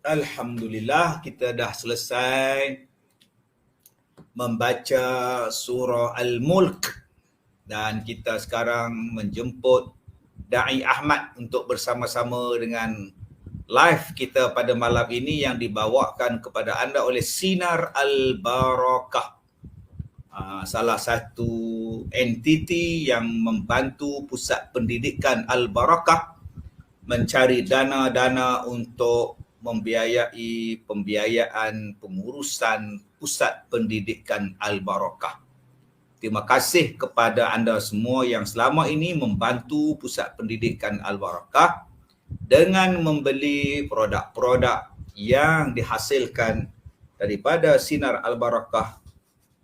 Alhamdulillah kita dah selesai membaca surah Al-Mulk dan kita sekarang menjemput Da'i Ahmad untuk bersama-sama dengan live kita pada malam ini yang dibawakan kepada anda oleh Sinar Al-Barakah. Salah satu entiti yang membantu Pusat Pendidikan Al-Barakah mencari dana-dana untuk membiayai pembiayaan pengurusan Pusat Pendidikan Al-Barakah. Terima kasih kepada anda semua yang selama ini membantu Pusat Pendidikan Al-Barakah dengan membeli produk-produk yang dihasilkan daripada Sinar Al-Barakah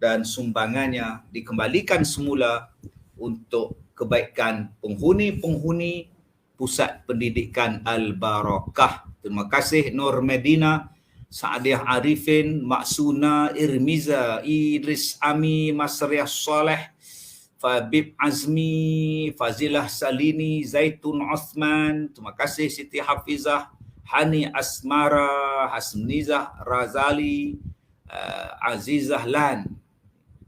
dan sumbangannya dikembalikan semula untuk kebaikan penghuni-penghuni Pusat Pendidikan Al-Barakah. Terima kasih Nur Medina, Saadiah Arifin, Maksuna, Irmiza, Idris Ami, Masriah Saleh, Fabib Azmi, Fazilah Salini, Zaitun Osman. Terima kasih Siti Hafizah, Hani Asmara, Hasnizah Razali, Azizah Lan,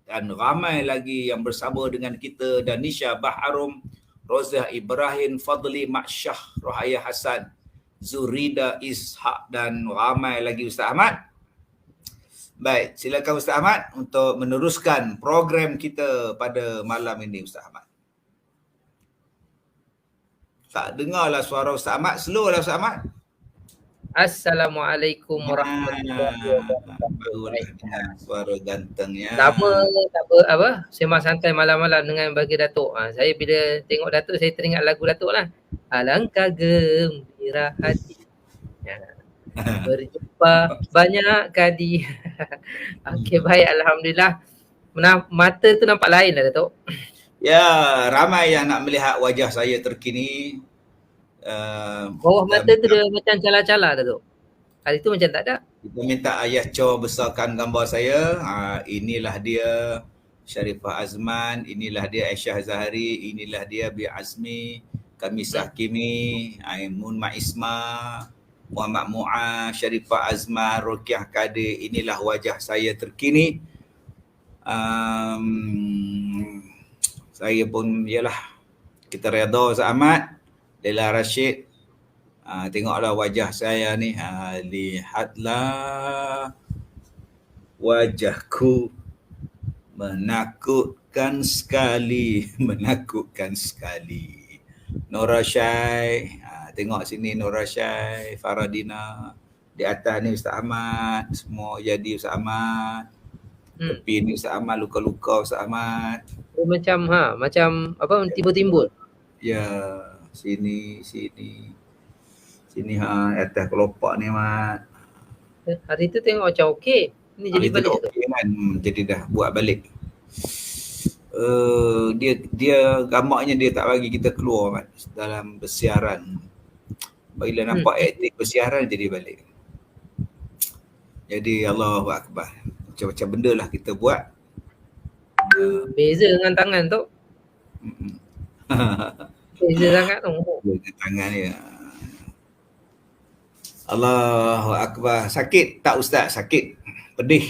dan ramai lagi yang bersama dengan kita, Danisha Baharum, Rozah Ibrahim, Fadli Maksyah, Rohaya Hasan, Zurida Ishak dan ramai lagi. Ustaz Ahmad. Baik, silakan Ustaz Ahmad untuk meneruskan program kita pada malam ini, Ustaz Ahmad. Tak dengarlah suara Ustaz Ahmad, slow lah Ustaz Ahmad. Assalamualaikum warahmatullahi wabarakatuh. Suara gantengnya. Lama tak apa sembang santai malam-malam dengan bagi Datuk. Saya bila tengok Datuk saya teringat lagu Datuk lah. Alangkah gembira hati. Berjumpa banyak kali. Okey, baik, alhamdulillah. Mata tu nampak lain lah Datuk. Ya, ramai yang nak melihat wajah saya terkini. Bawah mata tu dia macam cala-cala Datuk. Hari tu macam tak ada. Kita minta Ayah Cho besarkan gambar saya. Inilah dia Sharifah Azman, inilah dia Aisyah Zahari, inilah dia Bi Azmi, Kamisah Kimi, Aimun Maisma, Muhammad Mu'a, Sharifah Azman, Rukiah Kadir. Inilah wajah saya terkini. Saya pun ialah kita redha Ustaz Ahmad, Laila Rashid. Tengoklah wajah saya ni. Lihatlah wajahku menakutkan sekali, menakutkan sekali. Nora Syai, tengok sini Nora Syai, Faradina. Di atas ni Ustaz Ahmad, semua jadi Ustaz Ahmad. Tepi ni Ustaz Ahmad, luka-luka Ustaz Ahmad. Macam apa timbul-timbul. Ya, sini atas kelopak ni Mat. Hari tu tengok macam okey. Ni jadi balik tu. Okay, kan? Jadi dah buat balik. Dia gambarnya dia tak bagi kita keluar Mat dalam bersiaran. Bila nampak aktif bersiaran jadi balik. Jadi Allahu Akbar. Macam-macam benda lah kita buat. Beza dengan tangan tu. Beza sangat tu. Beza tangan dia. Allahu Akbar. Sakit tak Ustaz? Sakit. Pedih.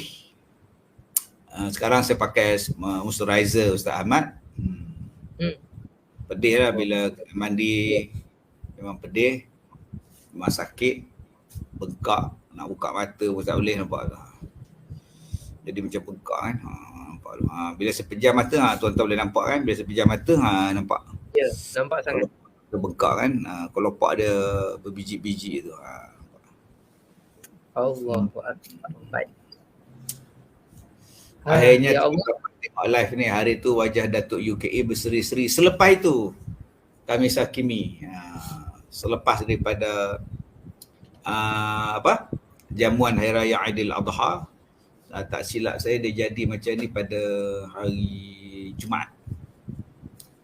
Sekarang saya pakai moisturizer Ustaz Ahmad. Pedih lah bila mandi. Memang pedih. Memang sakit. Bengkak. Nak buka mata pun tak boleh nampak. Jadi macam bengkak kan. Bila saya pejam mata, tuan-tuan boleh nampak kan. Bila saya pejam mata, nampak. Ya, nampak sangat. Bengkak kan. Kelopak dia berbiji-biji tu. Allahu Akbar. Baik. Akhirnya ya kita tengok live ni. Hari tu wajah Datuk UKA berseri-seri. Selepas itu kami Sakimi. Selepas daripada jamuan Hari Raya Aidil Adha. Tak silap saya dia jadi macam ni pada hari Jumaat.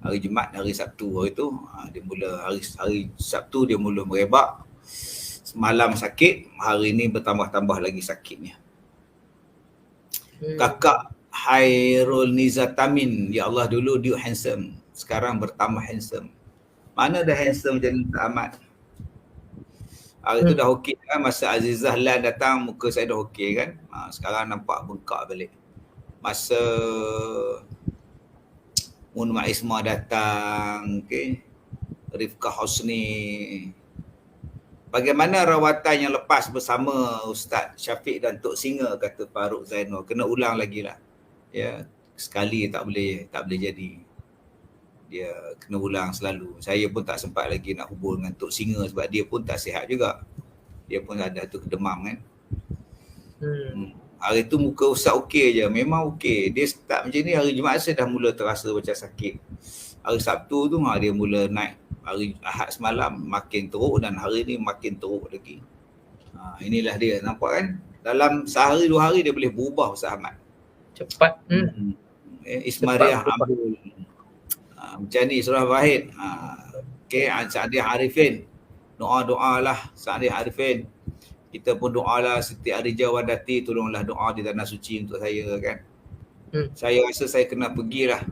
Hari Jumaat, hari Sabtu hari tu dia mula hari Sabtu dia mula merebak. Semalam sakit, hari ni bertambah-tambah lagi sakitnya. Kakak Hairul Nizatamin, ya Allah dulu dia handsome, sekarang bertambah handsome. Mana dah handsome jadi Ahmad? Hari tu dah okey kan, masa Azizah Lan datang muka saya dah okey kan. Sekarang nampak bengkak balik. Masa Mun Maisma datang, okey. Rifkah Husni. Bagaimana rawatan yang lepas bersama Ustaz Syafiq dan Tok Singa, kata Farouk Zainul. Kena ulang lagi lah. Ya, sekali tak boleh jadi. Dia kena ulang selalu. Saya pun tak sempat lagi nak hubung dengan Tok Singa sebab dia pun tak sihat juga. Dia pun ada tu demam kan. Hari tu muka Ustaz okey je. Memang okey. Dia start macam ni, hari Jumaat saya dah mula terasa macam sakit. Hari Sabtu tu dia mula naik. Hari Ahad semalam makin teruk dan hari ni makin teruk lagi. Inilah dia, nampak kan? Dalam sehari 2 hari dia boleh berubah Ustaz Ahmad. Cepat. Ismariah Ambul. Macam ni Surah Wahid. Okey, Sa'diyah Arifin. Doa-doa lah Sa'diyah Arifin. Kita pun doalah Siti Arija Wadati, tolonglah doa di tanah suci untuk saya kan. Saya rasa saya kena pergilah.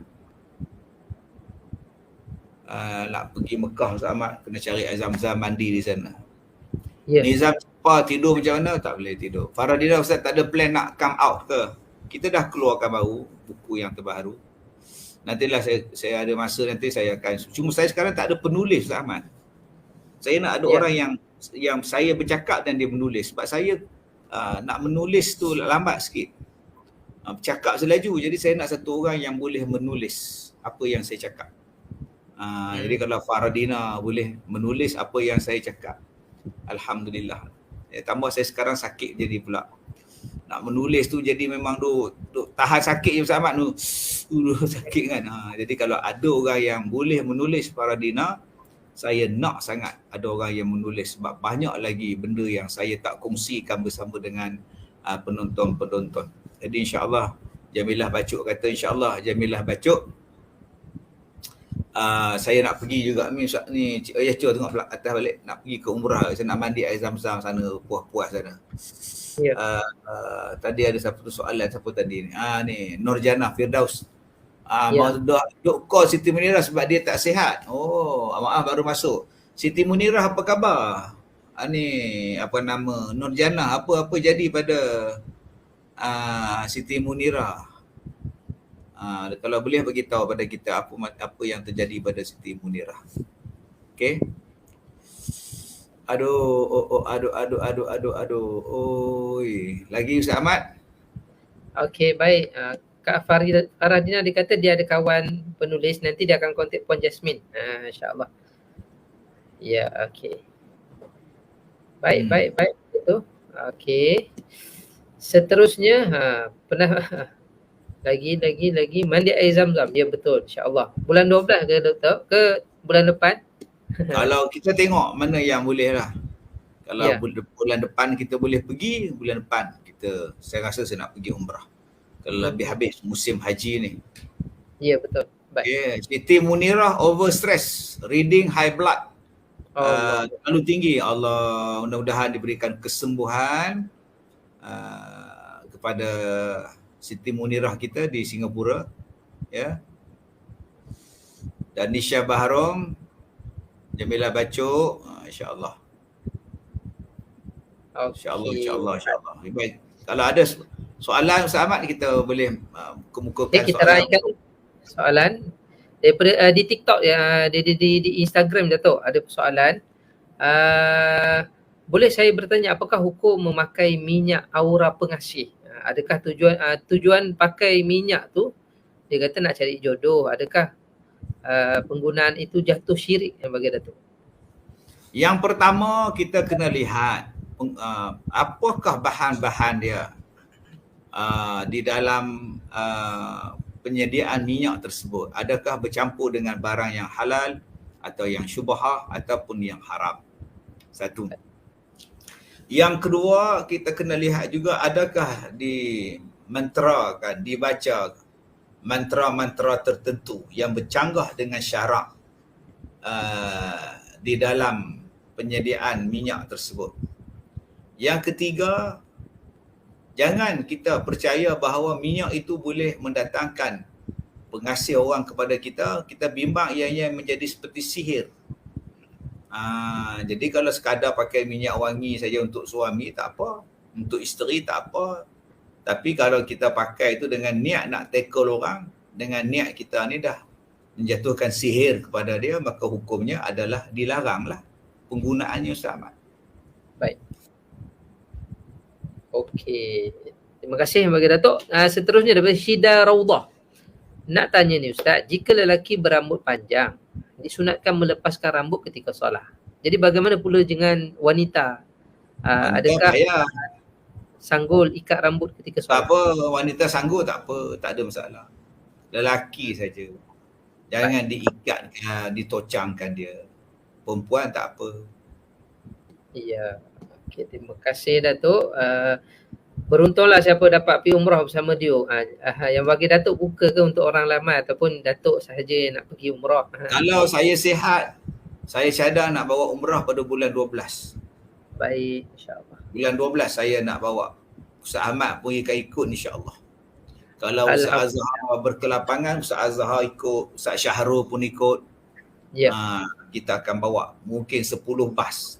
Nak pergi Mekah Ustaz Ahmad, kena cari Zam-Zam mandi di sana. Yeah. Nizam tidur macam mana? Tak boleh tidur. Faradina Ustaz tak ada plan nak come out ke? Kita dah keluarkan baru buku yang terbaru. Nantilah saya ada masa nanti saya akan. Cuma saya sekarang tak ada penulis Ustaz Ahmad. Saya nak ada orang yang saya bercakap dan dia menulis. Sebab saya nak menulis tu lambat sikit. Bercakap selaju. Jadi saya nak satu orang yang boleh menulis apa yang saya cakap. Jadi kalau Faradina boleh menulis apa yang saya cakap, alhamdulillah. Tambah saya sekarang sakit jadi pula. Nak menulis tu jadi memang duk tahan sakit je Ustaz Ahmad tu. Sakit kan. Jadi kalau ada orang yang boleh menulis Faradina, saya nak sangat ada orang yang menulis sebab banyak lagi benda yang saya tak kongsikan bersama dengan penonton-penonton. Jadi insya-Allah Jamilah Bacuk kata insya-Allah Jamilah Bacuk saya nak pergi juga ni Cik Ayah Cua tengok atas balik, nak pergi ke umrah, saya nak mandi air Zam-Zam sana, puas-puas sana. Tadi ada satu soalan siapa tadi ni? Ni Nurjana Firdaus. Mau duk call Siti Munirah sebab dia tak sihat. Maaf baru masuk. Siti Munirah apa khabar? Ni apa nama Nurjana, apa jadi pada Siti Munirah? Kalau boleh bagi tahu pada kita apa yang terjadi pada Siti Munirah. Okey. Aduh. Oi, lagi Ustaz Ahmad? Okey, baik. Kak Faradina dia kata dia ada kawan penulis, nanti dia akan kontak Puan Jasmine. Insya-Allah. Ya, okey. Baik. Itu. Okey. Seterusnya pernah lagi mandi air Zam-Zam. Ya betul, insya-Allah. Bulan 12 ke doktor? Ke bulan depan? Kalau kita tengok mana yang boleh lah. Kalau bulan depan kita boleh pergi, bulan depan saya rasa saya nak pergi umrah. Kalau lebih habis musim haji ni. Ya betul. Baik. Siti Munirah overstress, reading high blood. Terlalu tinggi. Allah mudah-mudahan diberikan kesembuhan kepada Siti Munirah kita di Singapura, ya. Dan Nisha Bahrom, Jamilah Bacuk, insya-Allah. InsyaAllah. Baik. Kalau ada soalan Ustaz Ahmad kita boleh kemukakan kita raikan soalan daripada di TikTok di Instagram Dato' ada soalan. Boleh saya bertanya apakah hukum memakai minyak aura pengasih? Adakah tujuan pakai minyak tu dia kata nak cari jodoh? Adakah penggunaan itu jatuh syirik yang bagi Datuk? Yang pertama kita kena lihat apakah bahan-bahan dia di dalam penyediaan minyak tersebut. Adakah bercampur dengan barang yang halal atau yang syubhah ataupun yang haram? Satu. Yang kedua, kita kena lihat juga adakah dibaca mantra-mantra tertentu yang bercanggah dengan syarak di dalam penyediaan minyak tersebut. Yang ketiga, jangan kita percaya bahawa minyak itu boleh mendatangkan pengasih orang kepada kita. Kita bimbang ianya menjadi seperti sihir. Jadi kalau sekadar pakai minyak wangi saja untuk suami tak apa, untuk isteri tak apa. Tapi kalau kita pakai itu dengan niat nak tackle orang, dengan niat kita ni dah menjatuhkan sihir kepada dia, maka hukumnya adalah dilaranglah penggunaannya, Ustaz Ahmad. Baik. Okey. Terima kasih bagi Datuk. Seterusnya daripada Syida Raudah. Nak tanya ni Ustaz, jika lelaki berambut panjang, disunatkan melepaskan rambut ketika solat. Jadi bagaimana pula dengan wanita? Wanita Adakah payah. sanggul ikat rambut ketika Tak solat? apa, wanita sanggup tak apa, tak ada masalah. Lelaki saja. Jangan diikatkan, ditocangkan dia. Perempuan tak apa. Ya. Okey, terima kasih Datuk. Beruntunglah siapa dapat pergi umrah bersama dia. Yang bagi Datuk buka ke untuk orang ramai ataupun Datuk sahaja yang nak pergi umrah? Kalau saya sihat, saya syada nak bawa umrah pada bulan 12. Baik, insya-Allah. Bulan 12 saya nak bawa. Ustaz Ahmad pun ikut insya-Allah. Kalau Ustaz Azhar berkelapangan, Ustaz Azhar ikut, Ustaz Syahrul pun ikut. Ya. Kita akan bawa mungkin 10 bas.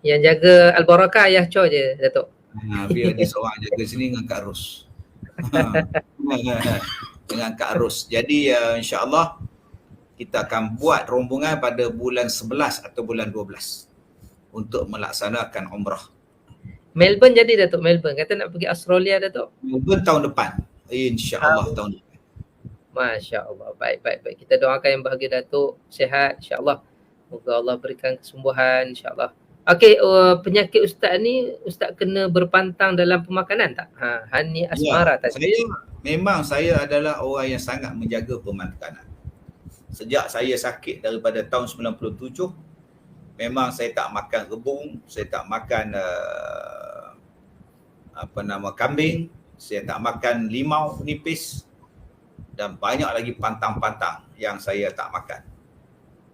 Yang jaga Al-Barakah Ayah Cho je Datuk. Biar dia seorang jaga sini dengan Kak Ros. Dengan Kak Ros. Jadi insya-Allah kita akan buat rombongan pada bulan 11 atau bulan 12 untuk melaksanakan umrah. Melbourne jadi Datuk, Melbourne. Kata nak pergi Australia Datuk. Melbourne tahun depan. InsyaAllah tahun depan. Masya Allah. Baik. Kita doakan yang bahagia Datuk sihat insya-Allah. Moga Allah berikan kesembuhan insya-Allah. Okey, penyakit Ustaz ni, Ustaz kena berpantang dalam pemakanan tak? Hani Asmara tadi. Saya adalah orang yang sangat menjaga pemakanan. Sejak saya sakit daripada tahun 97, memang saya tak makan rebung, saya tak makan kambing, saya tak makan limau nipis dan banyak lagi pantang-pantang yang saya tak makan.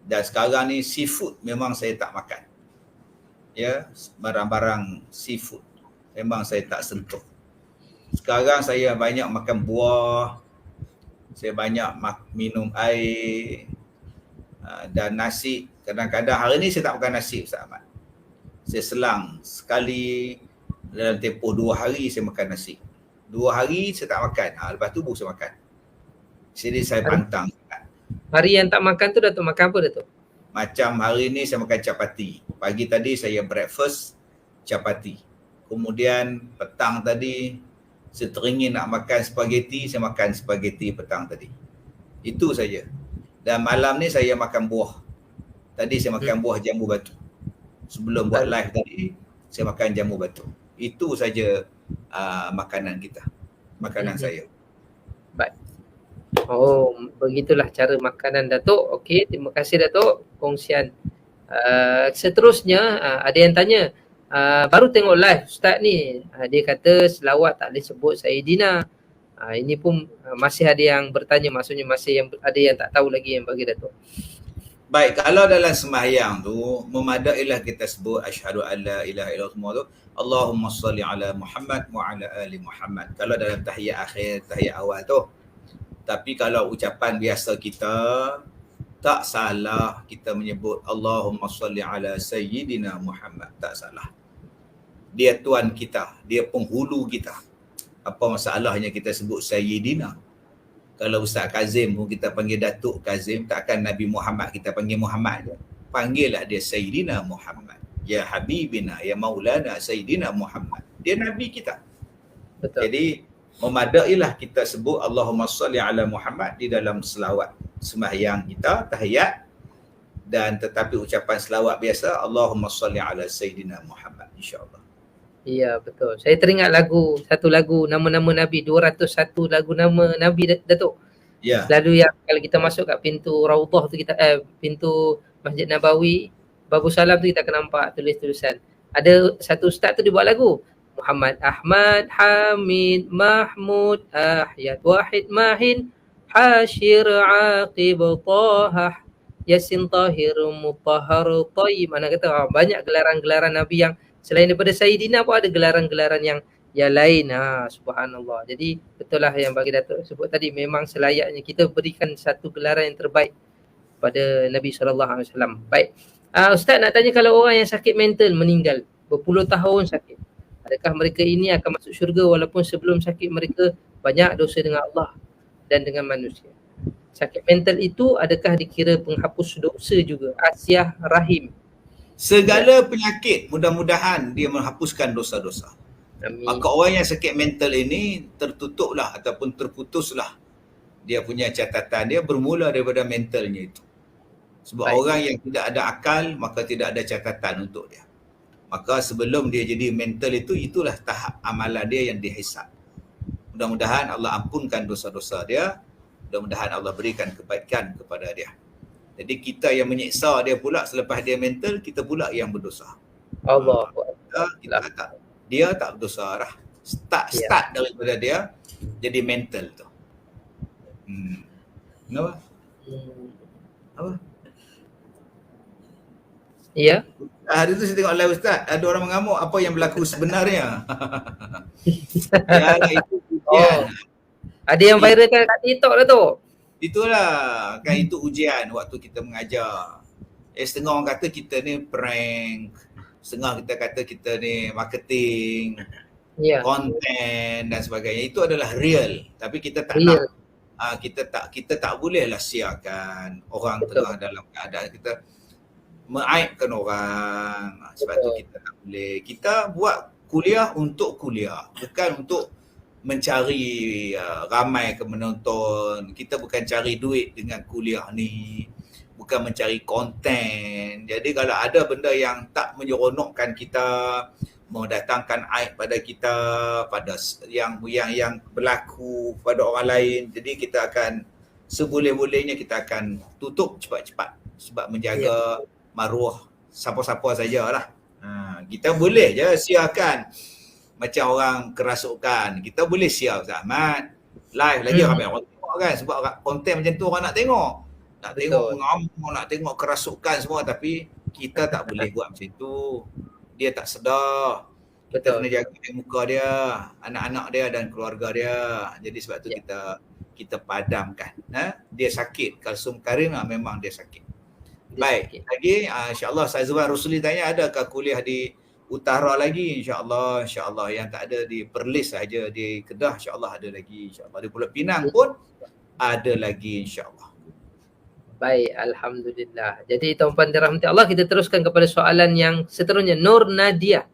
Dan sekarang ni seafood memang saya tak makan. Ya, barang-barang seafood memang saya tak sentuh. Sekarang saya banyak makan buah, saya banyak minum air dan nasi. Kadang-kadang hari ni saya tak makan nasi, Ustaz Ahmad. Saya selang sekali dalam tempoh 2 hari saya makan nasi. 2 hari saya tak makan, lepas tu baru saya makan. Jadi saya pantang. Hari yang tak makan tu Datuk makan apa Datuk? Macam hari ni saya makan capati. Pagi tadi saya breakfast capati. Kemudian petang tadi saya teringin nak makan spaghetti, saya makan spaghetti petang tadi. Itu saja. Dan malam ni saya makan buah. Tadi saya makan buah jambu batu. Sebelum buat live tadi, saya makan jambu batu. Itu saja makanan kita. Makanan saya. Baik. Oh, begitulah cara makanan Datuk. Okey, terima kasih Datuk kongsian. Seterusnya ada yang tanya, baru tengok live Ustaz ni, dia kata selawat tak boleh sebut Sayyidina. Ini pun masih ada yang bertanya, maksudnya masih ada yang tak tahu lagi yang bagi Datuk. Baik, kalau dalam sembahyang tu memadailah kita sebut asyhadu alla ilaha illallah tu, Allahumma salli ala Muhammad wa ala ali Muhammad. Kalau dalam tahiyat akhir, tahiyat awal tu. Tapi kalau ucapan biasa kita, tak salah kita menyebut Allahumma salli ala Sayyidina Muhammad. Tak salah. Dia Tuhan kita, dia penghulu kita. Apa masalahnya kita sebut Sayyidina? Kalau Ustaz Kazim pun kita panggil Datuk Kazim, takkan Nabi Muhammad kita panggil Muhammad je. Panggillah dia Sayyidina Muhammad. Ya Habibina, ya Maulana Sayyidina Muhammad. Dia Nabi kita. Betul. Jadi memadailah kita sebut Allahumma salli ala Muhammad di dalam selawat sembahyang kita, tahiyat, dan tetapi ucapan selawat biasa Allahumma salli ala Sayyidina Muhammad, insya-Allah. Ya, betul. Saya teringat satu lagu nama-nama Nabi, 201 lagu nama Nabi Datuk. Ya. Lalu yang kalau kita masuk kat pintu Raudhah tu kita pintu Masjid Nabawi, Babu Salam tu kita akan nampak tulis-tulisan. Ada satu ustaz tu dia buat lagu. Muhammad Ahmad Hamid Mahmud Ahyad Wahid Mahin Hashir Aqib Tahah Yasin Tahir Mutahhar Tayyib. Mana kata banyak gelaran-gelaran Nabi yang selain daripada Sayyidina pun ada gelaran-gelaran yang lain. Subhanallah. Jadi betul lah yang bagi Datuk sebut tadi, memang selayaknya kita berikan satu gelaran yang terbaik pada Nabi SAW. Baik. Ustaz nak tanya, kalau orang yang sakit mental meninggal, berpuluh tahun sakit, adakah mereka ini akan masuk syurga walaupun sebelum sakit mereka banyak dosa dengan Allah dan dengan manusia? Sakit mental itu adakah dikira penghapus dosa juga? Asyah Rahim. Segala penyakit mudah-mudahan dia menghapuskan dosa-dosa. Amin. Maka orang yang sakit mental ini tertutuplah ataupun terputuslah dia punya catatan dia bermula daripada mentalnya itu. Sebab Baik. orang yang tidak ada akal maka tidak ada catatan untuk dia. Maka sebelum dia jadi mental itu, itulah tahap amalan dia yang dihisap. Mudah-mudahan Allah ampunkan dosa-dosa dia. Mudah-mudahan Allah berikan kebaikan kepada dia. Jadi kita yang menyiksa dia pula selepas dia mental, kita pula yang berdosa. Allah. Dia tak berdosa lah. Start daripada dia jadi mental tu. Kenapa? Apa? Ya. Hari tu saya tengok live Ustaz, ada orang mengamuk apa yang berlaku sebenarnya. Ya, itu ujian. Ada yang viral kat TikTok lah tu. Itulah, kan itu ujian waktu kita mengajar. Setengah orang kata kita ni prank, setengah kita kata kita ni marketing, konten dan sebagainya. Itu adalah real, tapi kita tak nak. Kita tak bolehlah siarkan orang tengah dalam keadaan kita mengaibkan orang. Sebab tu kita tak boleh. Kita buat kuliah untuk kuliah, bukan untuk mencari ramai ke menonton. Kita bukan cari duit dengan kuliah ni, bukan mencari konten. Jadi kalau ada benda yang tak menyeronokkan kita, mendatangkan aib pada kita, pada yang berlaku pada orang lain, jadi kita akan seboleh-bolehnya kita akan tutup cepat-cepat sebab menjaga maruah siapa-siapa sajalah. Kita boleh je siarkan macam orang kerasukan. Kita boleh siar Ustaz Ahmad. Live lagi ramai orang tengok kan, sebab konten macam tu orang nak tengok. Nak tengok mengamuk, nak tengok kerasukan semua, tapi kita tak boleh buat macam tu. Dia tak sedar. Kita kena jaga muka dia, anak-anak dia dan keluarga dia. Jadi sebab tu kita padamkan. Dia sakit. Kalsium karin memang dia sakit. Baik, lagi insya-Allah Ustaz Zubair Rusuli tanya, adakah kuliah di utara lagi? InsyaAllah yang tak ada di Perlis saja, di Kedah insyaAllah ada lagi, insyaAllah di Pulau Pinang pun ada lagi insyaAllah. Baik, Alhamdulillah. Jadi tuan-puan dirahmati Allah, kita teruskan kepada soalan yang seterusnya. Nur Nadia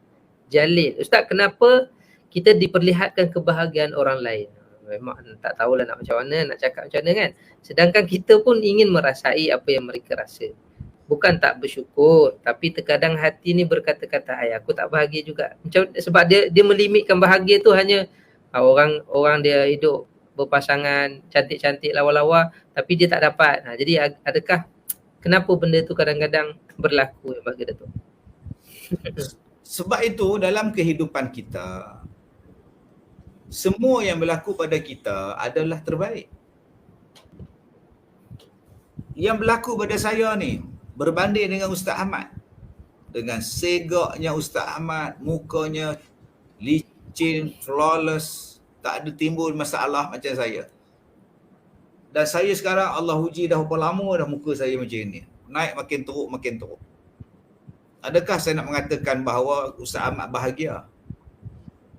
Jalil. Ustaz, kenapa kita diperlihatkan kebahagiaan orang lain? Memang tak tahulah nak macam mana, nak cakap macam mana kan. Sedangkan kita pun ingin merasai apa yang mereka rasa. Bukan tak bersyukur, tapi terkadang hati ni berkata-kata, aku tak bahagia juga. Macam sebab dia melimitkan bahagia tu hanya orang dia hidup berpasangan, cantik-cantik, lawa-lawa, tapi dia tak dapat. Jadi adakah kenapa benda tu kadang-kadang berlaku yang bagi Datuk? Sebab itu dalam kehidupan kita, semua yang berlaku pada kita adalah terbaik. Yang berlaku pada saya ni berbanding dengan Ustaz Ahmad. Dengan segaknya Ustaz Ahmad, mukanya licin, flawless, tak ada timbul masalah macam saya. Dan saya sekarang Allah uji dah berapa lama dah muka saya macam ni. Naik makin teruk. Adakah saya nak mengatakan bahawa Ustaz Ahmad bahagia?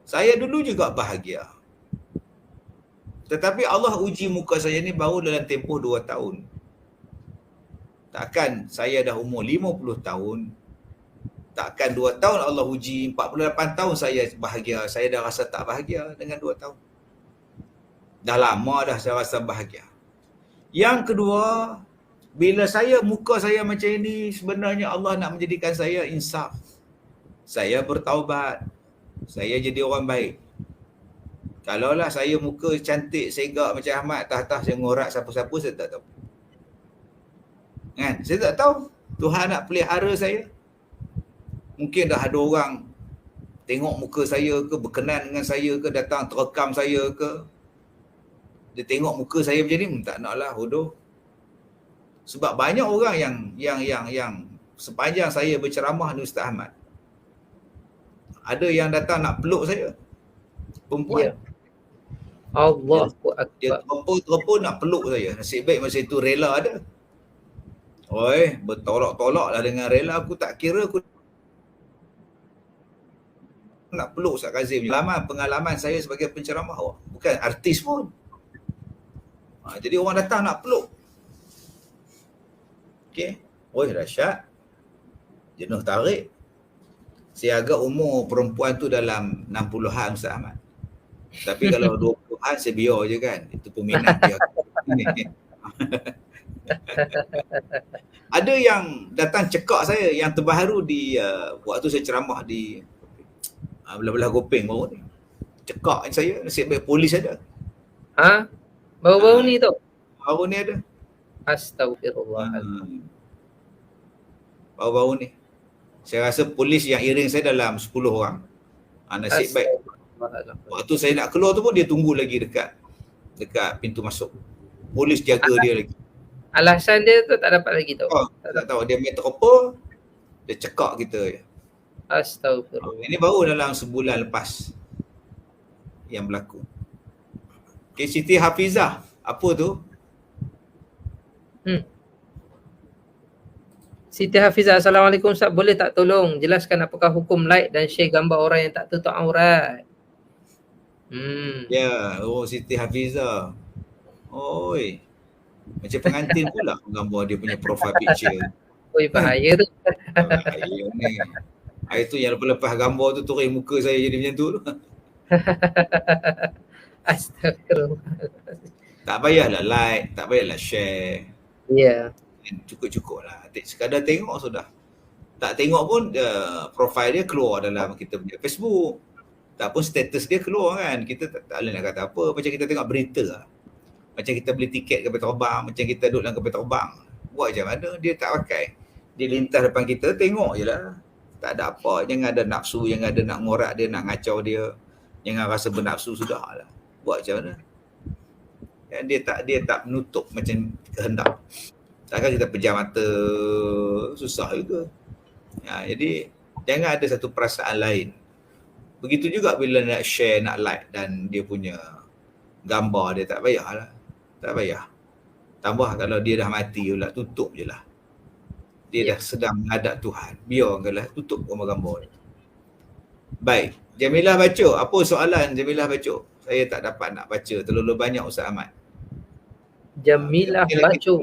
Saya dulu juga bahagia. Tetapi Allah uji muka saya ni baru dalam tempoh 2 tahun. Takkan saya dah umur 50 tahun, takkan 2 tahun Allah uji, 48 tahun saya bahagia, saya dah rasa tak bahagia dengan 2 tahun. Dah lama dah saya rasa bahagia. Yang kedua, bila muka saya macam ini, sebenarnya Allah nak menjadikan saya insaf. Saya bertaubat, saya jadi orang baik. Kalaulah saya muka cantik, segak macam Ahmad, tah-tah saya ngorak siapa-siapa, saya tak tahu. Kan? Saya tak tahu Tuhan nak pelihara saya. Mungkin dah ada orang tengok muka saya ke, berkenan dengan saya ke, datang terekam saya ke. Dia tengok muka saya macam ni, tak naklah, bodoh. Sebab banyak orang yang sepanjang saya berceramah di Ustaz Ahmad, ada yang datang nak peluk saya. Perempuan. Allahu Akbar. Dia terpur nak peluk saya. Nasib baik masa itu rela ada. Oi, bertolak-tolak lah dengan rela. Aku tak kira aku nak peluk Ustaz Kazim. Pengalaman saya sebagai penceramah, bukan artis pun. Jadi orang datang nak peluk. Okey. Oi, dahsyat. Jenuh tarik. Saya agak umur perempuan tu dalam 60-an Ustaz Ahmad. Tapi kalau 20-an saya biar je kan. Itu peminat dia. Ada yang datang cekak saya yang terbaru di waktu saya ceramah di belah-belah Gopeng baru ni. Cekak saya, nasib baik polis ada. Ha? Baru-baru ni tu. Baru ni ada. Astagfirullahaladzim. Baru-baru ni. Saya rasa polis yang iring saya dalam 10 orang. Nasib baik. Waktu saya nak keluar tu pun dia tunggu lagi dekat pintu masuk. Polis jaga dia lagi. Alasan dia tu tak dapat lagi tu. Tak tahu. Dia main teropor, dia cekak kita je. Astagfirullah. Ini baru dalam sebulan lepas yang berlaku. Okay, Siti Hafizah. Apa tu? Siti Hafizah, Assalamualaikum Ustaz. Boleh tak tolong jelaskan apakah hukum like dan share gambar orang yang tak tutup aurat? Ya, Siti Hafizah. Oi. Macam pengantin pula gambar dia punya profile picture. Oi, bahaya tu. Bahaya ni. Itu yang lepas-lepas gambar tu turis muka saya jadi macam tu. Astagfirullah. Tak payahlah like, tak payahlah share. Ya. Cukup-cukup lah. Sekadar tengok sudah. Tak tengok pun profile dia keluar dalam kita punya Facebook. Tak pun status dia keluar kan. Kita tak boleh nak kata apa. Macam kita tengok berita lah. Macam kita beli tiket kapal terbang. Macam kita duduk dalam kapal terbang. Buat macam mana dia tak pakai. Dia lintas depan kita, tengok je lah. Tak ada apa. Jangan ada nafsu, jangan ada nak ngorak dia, nak ngacau dia. Jangan rasa bernafsu, sudah lah. Buat macam mana. Dan dia tak menutup macam kehendak. Takkan kita pejam mata, susah juga. Jadi jangan ada satu perasaan lain. Begitu juga bila nak share, nak like dan dia punya gambar dia, tak payahlah. Tak payah. Tambah kalau dia dah mati pula, tutup je lah. Dia dah sedang menghadap Tuhan. Biarkanlah tutup gambar-gambar dia. Baik. Jamilah baca. Apa soalan Jamilah baca? Saya tak dapat nak baca. Terlalu banyak Ustaz Ahmad. Jamilah baca.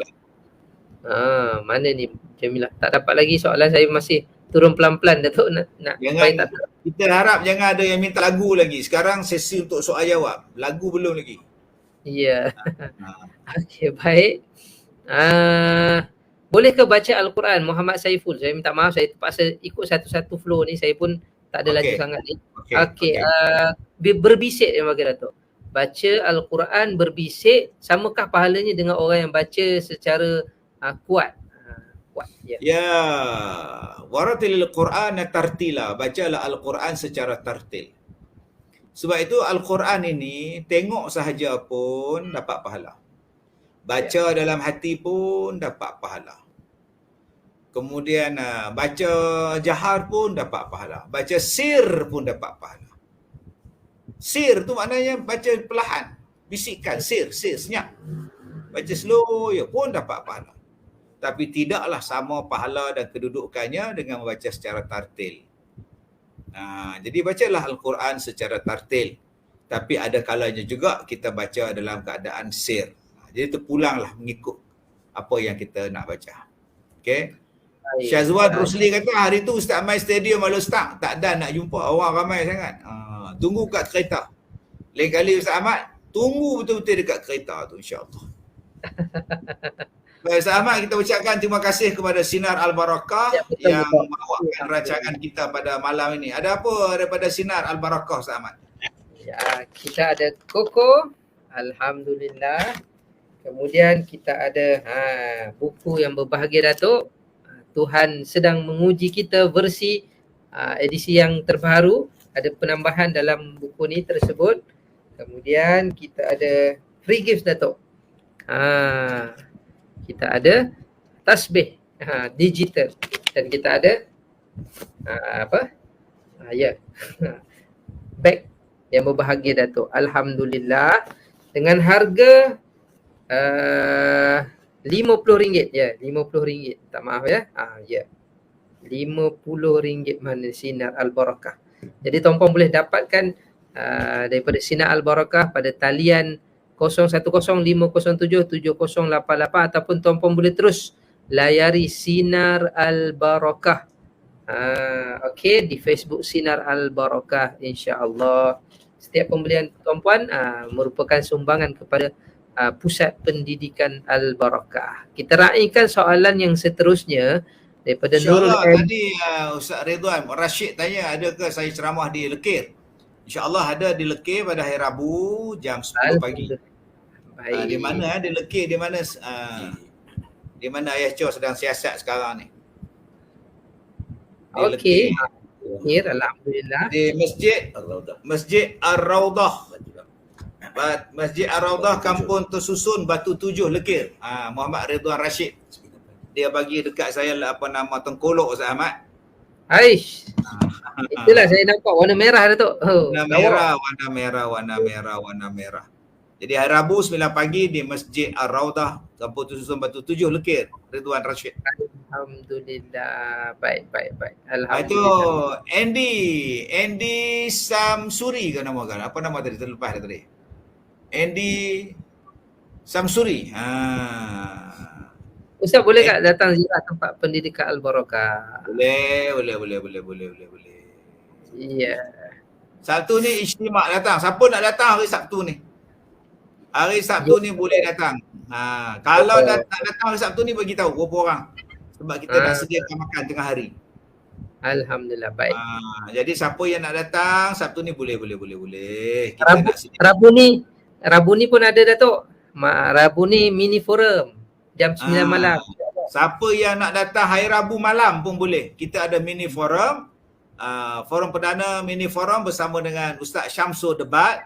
Mana ni Jamilah? Tak dapat lagi soalan, saya masih turun pelan-pelan Datuk nak jangan, kita harap jangan ada yang minta lagu lagi. Sekarang sesi untuk soal jawab. Lagu belum lagi. Ya. Okey, baik. Boleh ke baca Al-Quran Muhammad Saiful? Saya minta maaf, saya terpaksa ikut satu-satu flow ni. Saya pun tak ada laju sangat ni. Okey. Berbisik dia bagi Datuk. Baca Al-Quran berbisik, samakah pahalanya dengan orang yang baca secara kuat? Ya, waratilil Quran tartila. Bacalah Al-Quran secara tartil. Sebab itu Al-Quran ini tengok sahaja pun dapat pahala. Baca dalam hati pun dapat pahala. Kemudian baca jahar pun dapat pahala. Baca sir pun dapat pahala. Sir tu maknanya baca perlahan. Bisikkan sir senyap. Baca slow pun dapat pahala. Tapi tidaklah sama pahala dan kedudukannya dengan membaca secara tartil. Jadi bacalah Al-Quran secara tartil. Tapi ada kalanya juga kita baca dalam keadaan sir. Jadi terpulanglah mengikut apa yang kita nak baca. Okey. Syazwan Rusli kata hari tu Ustaz main stadium Al Ustaz, tak ada nak jumpa, orang ramai sangat. Tunggu kat kereta. Lain kali Ustaz Ahmad, tunggu betul-betul dekat kereta tu insya-Allah. Baik Ustaz Ahmad, kita ucapkan terima kasih kepada Sinar Al-Barakah yang membawakan rancangan kita pada malam ini. Ada apa daripada Sinar Al-Barakah Ustaz Ahmad? Ya, kita ada Koko, alhamdulillah. Kemudian kita ada buku yang berbahagia Datuk. Tuhan sedang menguji kita versi edisi yang terbaru. Ada penambahan dalam buku ni tersebut. Kemudian kita ada free gifts Datuk. Kita ada tasbih digital dan kita ada bag yang berbahagia Datuk. Alhamdulillah dengan harga RM50 ya, RM50. Tak maaf ya. Ya. RM50 mana Sinar Al-Barakah. Jadi tuan-puan boleh dapatkan daripada Sinar Al-Barakah pada talian 0105077088 ataupun tuan-puan boleh terus layari Sinar Al-Barakah. Okey, di Facebook Sinar Al-Barakah, insya-Allah. Setiap pembelian tuan-puan merupakan sumbangan kepada Pusat Pendidikan Al-Barakah. Kita raikan soalan yang seterusnya daripada Nurul InsyaAllah M. tadi Ustaz Ridwan Rashid tanya adakah saya ceramah di Lekir. InsyaAllah ada di Lekir pada hari Rabu jam 10 pagi. Baik. Di mana di Lekir, di mana di mana Ayah Cho sedang siasat sekarang ni? Di Okey. Lekir. Alhamdulillah. Di Masjid Ar-Raudah. Masjid Ar-Raudah Kampung Tersusun Batu Tujuh Lekir. Muhammad Ridwan Rashid. Dia bagi dekat saya apa nama Tengkolok Ustaz Ahmad. Aish. Itulah saya nampak warna merah Datuk. Warna merah. Jadi hari Rabu 9 pagi di Masjid Ar-Raudah Kampung Tersusun Batu Tujuh Lekir, Ridwan Rashid. Alhamdulillah. Baik. Alhamdulillah. Itu Andy Samsuri ke nama kan? Apa nama tadi terlepas tadi? Andy Samsuri. Ustaz boleh tak datang ziarah tempat pendidikan Al-Barakah? Boleh. Ya. Sabtu ni istimak datang. Siapa nak datang hari Sabtu ni? Hari Sabtu ni boleh datang. Kalau nak datang hari Sabtu ni bagi tahu berapa orang. Sebab kita nak sediakan makan tengah hari. Alhamdulillah, baik. Jadi siapa yang nak datang Sabtu ni boleh. Rabu ni pun ada Datuk. Rabu ni mini forum jam 9 malam. Siapa yang nak datang hari Rabu malam pun boleh. Kita ada mini forum. Forum perdana mini forum bersama dengan Ustaz Syamsul Debat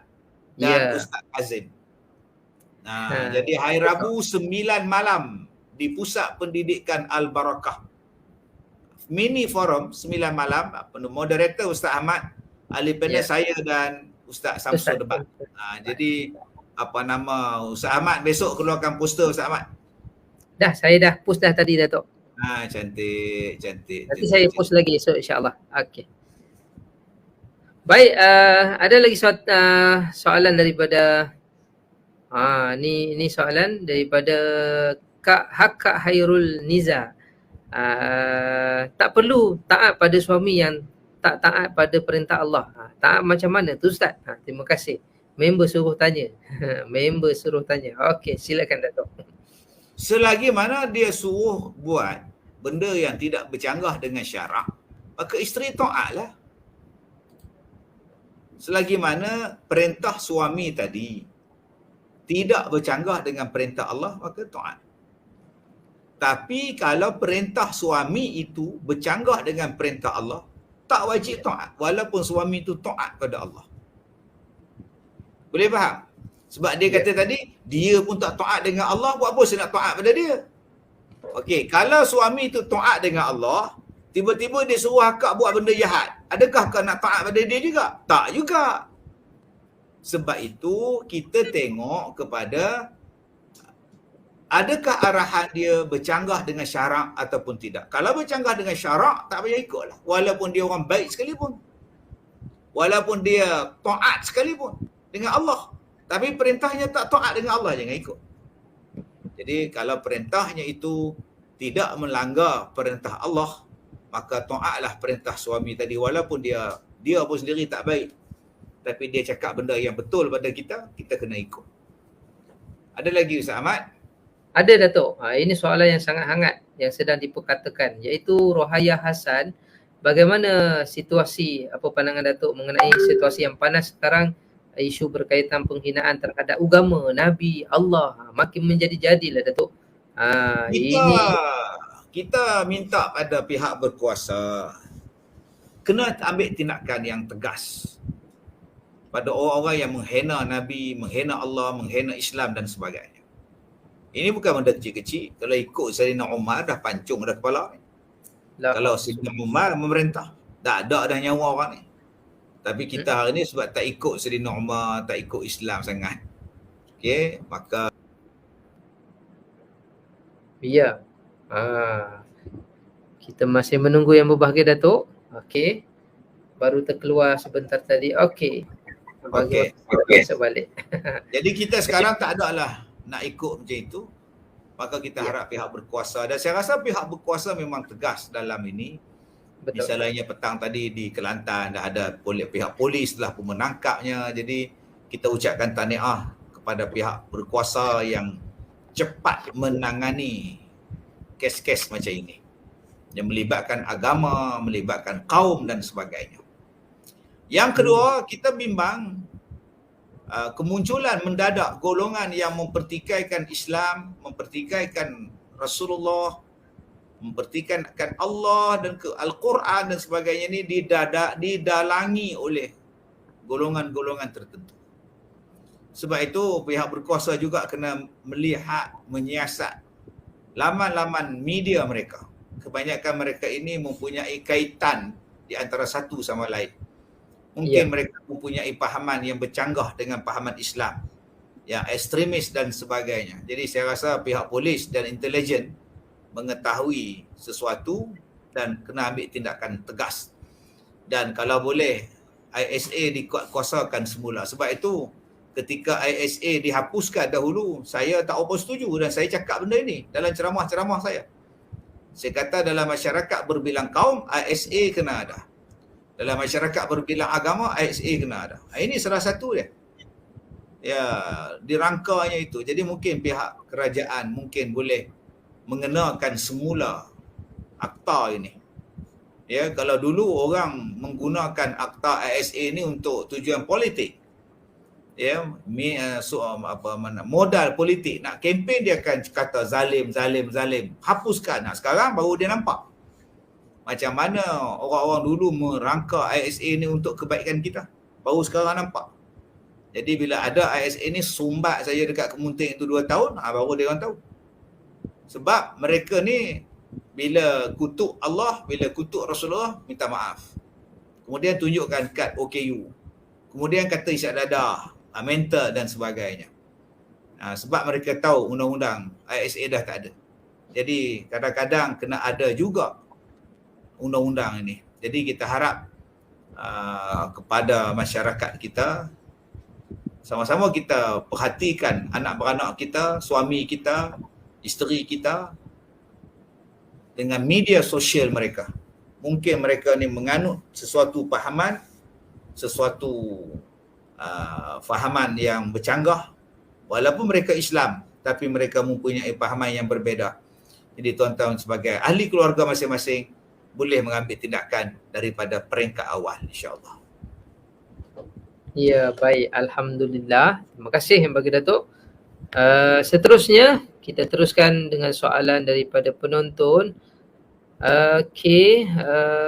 dan Ustaz Azim. Jadi hari Rabu 9 malam di Pusat Pendidikan Al-Barakah. Mini forum 9 malam. Moderator Ustaz Ahmad, ahli panel saya dan Ustaz Syamsul Debat. Jadi apa nama Ustaz Ahmad besok keluarkan poster Ustaz Ahmad. Dah, saya dah post dah tadi Datuk. Cantik. Nanti saya post lagi esok insya-Allah. Okey. Baik, ada lagi soalan daripada ni soalan daripada Kak Hairul Niza. Tak perlu taat pada suami yang tak taat pada perintah Allah. Taat macam mana tu Ustaz? Terima kasih. Member suruh tanya. Okey, silakan Datuk. Selagi mana dia suruh buat benda yang tidak bercanggah dengan syarak, maka isteri taatlah. Selagi mana perintah suami tadi tidak bercanggah dengan perintah Allah, maka taat. Tapi kalau perintah suami itu bercanggah dengan perintah Allah, tak wajib taat walaupun suami itu taat pada Allah. Boleh faham? Sebab dia kata tadi, dia pun tak taat dengan Allah, buat apa saya nak taat pada dia? Okey, kalau suami itu taat dengan Allah, tiba-tiba dia suruh akak buat benda jahat, adakah kau nak taat pada dia juga? Tak juga. Sebab itu kita tengok kepada adakah arahan dia bercanggah dengan syarak ataupun tidak. Kalau bercanggah dengan syarak, tak payah ikutlah. Walaupun dia orang baik sekalipun. Walaupun dia taat sekalipun dengan Allah. Tapi perintahnya tak taat dengan Allah, jangan ikut. Jadi kalau perintahnya itu tidak melanggar perintah Allah, maka taatlah perintah suami tadi walaupun dia pun sendiri tak baik. Tapi dia cakap benda yang betul pada kita kena ikut. Ada lagi Ustaz Ahmad? Ada Datuk. Ini soalan yang sangat hangat yang sedang diperkatakan, iaitu Rohaya Hasan. Bagaimana situasi, apa pandangan Datuk mengenai situasi yang panas sekarang, isu berkaitan penghinaan terhadap agama, Nabi, Allah, makin menjadi-jadilah Datuk. Kita minta pada pihak berkuasa kena ambil tindakan yang tegas pada orang-orang yang menghina Nabi, menghina Allah, menghina Islam dan sebagainya. Ini bukan benda kecil-kecil. Kalau ikut Sayyidina Umar dah pancung dah kepala ni. Kalau Sayyidina Umar memerintah, tak ada dah nyawa orang ni. Tapi kita hari ni sebab tak ikut Sayyidina Umar, tak ikut Islam sangat. Okey, maka Ya. Kita masih menunggu yang berbahagia Datuk. Okey. Baru terkeluar sebentar tadi. Okey. Bagi Okey. waktu masuk balik. Jadi kita sekarang tak ada lah nak ikut macam itu. Maka kita Ya. harap pihak berkuasa, dan saya rasa pihak berkuasa memang tegas dalam ini. Betul. Misalnya petang tadi di Kelantan dah ada pihak polis telah pun menangkapnya. Jadi kita ucapkan tahniah kepada pihak berkuasa yang cepat menangani kes-kes macam ini yang melibatkan agama, melibatkan kaum dan sebagainya. Yang kedua, kita bimbang kemunculan mendadak golongan yang mempertikaikan Islam, mempertikaikan Rasulullah, mempertikaikan Allah dan Al-Quran dan sebagainya ini didalangi oleh golongan-golongan tertentu. Sebab itu pihak berkuasa juga kena melihat, menyiasat laman-laman media mereka. Kebanyakan mereka ini mempunyai kaitan di antara satu sama lain. Mungkin mereka mempunyai pahaman yang bercanggah dengan pahaman Islam, yang ekstremis dan sebagainya. Jadi saya rasa pihak polis dan intelijen mengetahui sesuatu dan kena ambil tindakan tegas. Dan kalau boleh ISA dikuatkuasakan semula. Sebab itu ketika ISA dihapuskan dahulu, saya tak apa setuju dan saya cakap benda ini dalam ceramah-ceramah saya. Saya kata dalam masyarakat berbilang kaum, ISA kena ada. Dalam masyarakat berbilang agama, ISA kena ada. Ini salah satu dia. Ya, dirangkanya itu. Jadi mungkin pihak kerajaan mungkin boleh mengenakan semula akta ini. Ya, kalau dulu orang menggunakan akta ISA ini untuk tujuan politik. Ya, modal politik, nak kempen dia akan kata zalim. Hapuskan. Nah, sekarang baru dia nampak macam mana orang-orang dulu merangka ISA ni untuk kebaikan kita. Baru sekarang nampak. Jadi bila ada ISA ni sumbat saya dekat Kemunting itu 2 tahun, baru dia orang tahu. Sebab mereka ni bila kutuk Allah, bila kutuk Rasulullah, minta maaf. Kemudian tunjukkan kad OKU. Kemudian kata isyak dadah, mental dan sebagainya. Sebab mereka tahu undang-undang ISA dah tak ada. Jadi kadang-kadang kena ada juga undang-undang ini. Jadi kita harap kepada masyarakat kita, sama-sama kita perhatikan anak beranak kita, suami kita, isteri kita dengan media sosial mereka. Mungkin mereka ni menganut sesuatu pahaman, sesuatu fahaman yang bercanggah, walaupun mereka Islam, tapi mereka mempunyai pahaman yang berbeza. Jadi tuan-tuan sebagai ahli keluarga masing-masing boleh mengambil tindakan daripada peringkat awal, insya-Allah. Ya, baik. Alhamdulillah. Terima kasih yang bagi Datuk. Seterusnya, kita teruskan dengan soalan daripada penonton. Okey,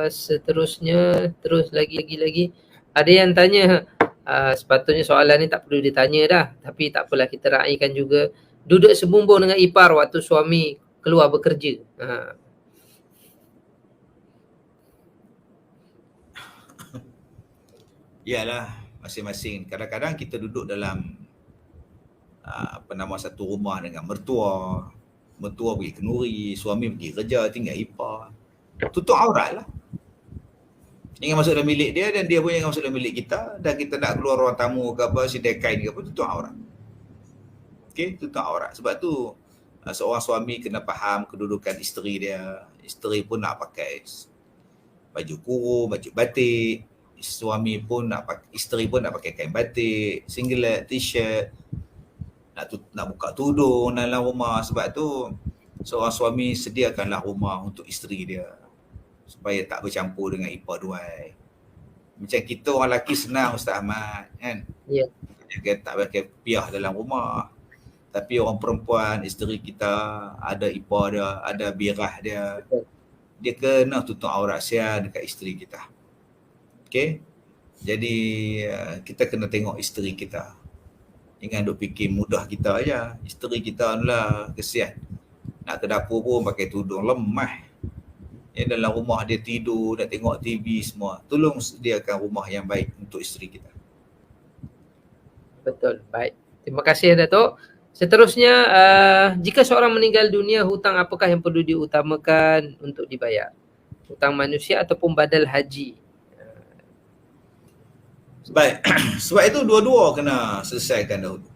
seterusnya, terus lagi. Ada yang tanya, sepatutnya soalan ni tak perlu ditanya dah. Tapi tak apalah, kita raikan juga. Duduk sebumbung dengan ipar waktu suami keluar bekerja. Yalah, masing-masing. Kadang-kadang kita duduk dalam satu rumah dengan mertua pergi kenduri, suami pergi kerja, tinggal ipar. Tutup aurat lah. Jangan masuk dalam bilik dia dan dia pun jangan masuk dalam bilik kita, dan kita nak keluar ruang tamu ke apa, sidai kain ke apa, tutup aurat. Okey, tutup aurat. Sebab tu seorang suami kena faham kedudukan isteri dia. Isteri pun nak pakai baju kurung, baju batik. Suami pun isteri pun nak pakai kain batik, singlet, t-shirt, nak buka tudung dalam rumah. Sebab tu seorang suami sediakanlah rumah untuk isteri dia supaya tak bercampur dengan ipar duai. Macam kita orang lelaki senang Ustaz Ahmad, kan? Ya. Dia tak pakai piah dalam rumah. Tapi orang perempuan, isteri kita, ada ipar dia, ada birah dia, dia kena tutup aurat sial dekat isteri kita. Okay? Jadi kita kena tengok isteri kita. Jangan duk fikir mudah kita aja. Isteri kita lah kesian. Nak ke dapur pun pakai tudung, lemah. Dalam rumah dia tidur, nak tengok TV semua. Tolong sediakan rumah yang baik untuk isteri kita. Betul, baik. Terima kasih Datuk. Seterusnya, jika seorang meninggal dunia, hutang apakah yang perlu diutamakan untuk dibayar? Hutang manusia ataupun badal haji? Baik. Sebab itu dua-dua kena selesaikan dahulu.